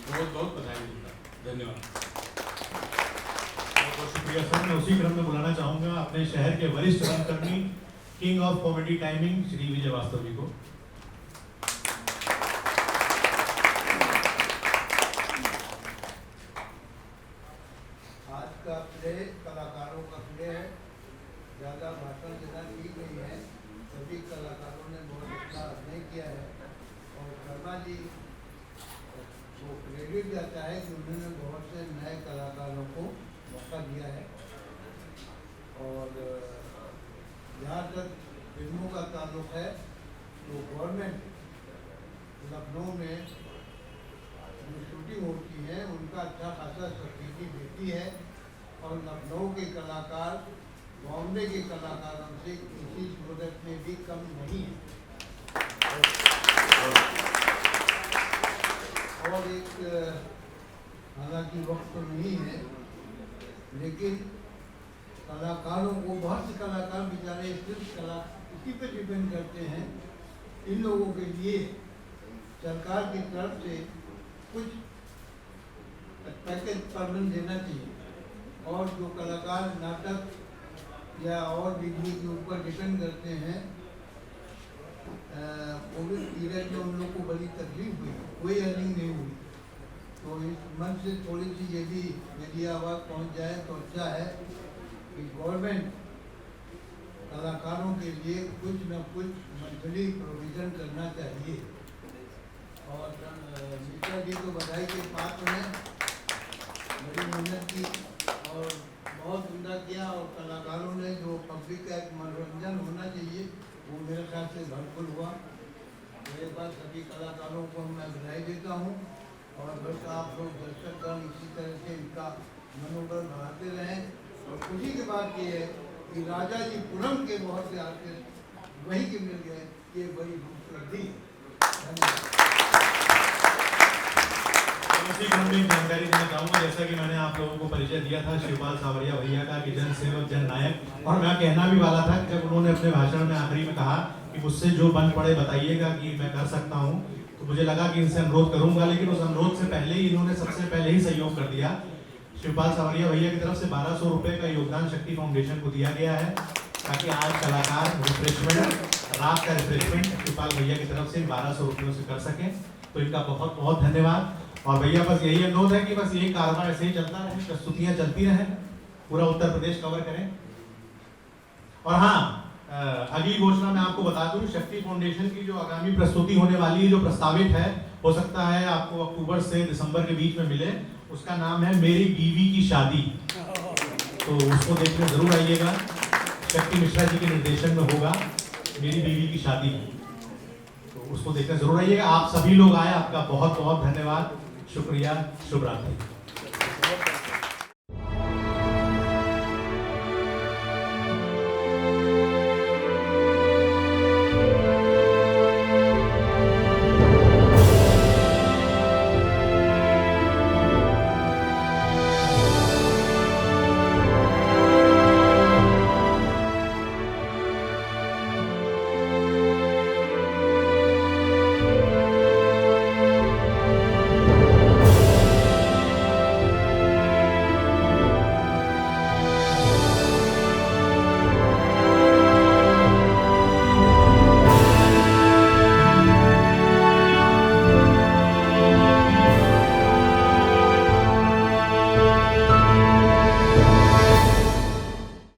बहुत बहुत बधाई देता हूँ। धन्यवाद। बहुत शुक्रिया सर। मैं उसी क्रम में बुलाना चाहूंगा अपने शहर के वरिष्ठ रंगकर्मी, king of comedy timing, Shri Vijay Vastav ji को। आज का प्ले कलाकारों का प्ले है, ज़्यादा भाषण देना की गई है, सभी कलाकारों ने बहुत अच्छा अभिनय किया है और शर्मा जी को क्रेडिट जाता है कि उन्होंने बहुत से नए कलाकारों को मौका दिया है। और जहाँ तक फिल्मों का ताल्लुक है तो गवर्नमेंट लखनऊ में जो शूटिंग होती है उनका अच्छा खासा सब्सिडी देती है और लखनऊ के कलाकार बॉम्बे के कलाकारों से किसी सूरत में भी कम नहीं है। और एक हालांकि वक्त तो नहीं है, लेकिन कलाकारों को बहुत से कलाकार बेचारे सिर्फ कला इसी पे डिपेंड करते हैं। इन लोगों के लिए सरकार की तरफ से कुछ पैकेज परमेंट देना चाहिए। और जो कलाकार नाटक या और डिग्री के ऊपर डिपेंड करते हैं, कोविड पीरियड में उन लोग को बड़ी तकलीफ हुई, कोई अर्निंग नहीं हुई। तो इस मन से थोड़ी सी ये भी मेरी आवाज़ पहुंच जाए तो अच्छा है कि गवर्नमेंट कलाकारों के लिए कुछ न कुछ मंथली प्रोविज़न करना चाहिए। और मिश्रा जी को बधाई के पात्र हैं, बड़ी मेहनत की और बहुत उम्दा किया। और कलाकारों ने जो पब्लिक का एक मनोरंजन होना चाहिए वो मेरे ख्याल से भरपूर हुआ। मेरे पास सभी कलाकारों को मैं बधाई देता हूँ और बस आप लोग दर्शकगण इसी तरह से इनका मनोबल बढ़ाते रहें। और खुशी की बात ये है कि राजा जी पुरम के बहुत से आर्टिस्ट वहीं के मिल गए, ये बड़ी उपलब्धि है। उसी क्रम में जानकारी देना चाहूँगा, जैसा कि मैंने आप लोगों को परिचय दिया था शिवपाल सावरिया भैया का कि जन सेवक जन नायक। और मैं कहना भी वाला था कि जब उन्होंने अपने भाषण में आखिरी में कहा कि मुझसे जो बन पड़े बताइएगा कि मैं कर सकता हूँ, तो मुझे लगा कि इनसे अनुरोध करूंगा, लेकिन उस अनुरोध से पहले ही इन्होंने सबसे पहले ही सहयोग कर दिया। शिवपाल सावरिया भैया की तरफ से 1200 रुपये का योगदान शक्ति फाउंडेशन को दिया गया है, ताकि आज कलाकार रिफ्रेशमेंट, रात का रिफ्रेशमेंट शिवपाल भैया की तरफ से 1200 रुपयों से कर सकें। तो इनका बहुत बहुत धन्यवाद। और भैया बस यही अनुरोध है कि बस यही कारोबार ऐसे ही चलता रहे, प्रस्तुतियाँ चलती रहें, पूरा उत्तर प्रदेश कवर करें। और हाँ, अगली घोषणा मैं आपको बता दूं, शक्ति फाउंडेशन की जो आगामी प्रस्तुति होने वाली है, जो प्रस्तावित है, हो सकता है आपको अक्टूबर से दिसंबर के बीच में मिले। उसका नाम है मेरी बीवी की शादी। तो उसको देखने जरूर आइएगा। शक्ति मिश्रा जी के निर्देशन में होगा मेरी बीवी की शादी, तो उसको देखने जरूर आइएगा। आप सभी लोग आए, आपका बहुत बहुत धन्यवाद, शुक्रिया, शुभ रात्रि।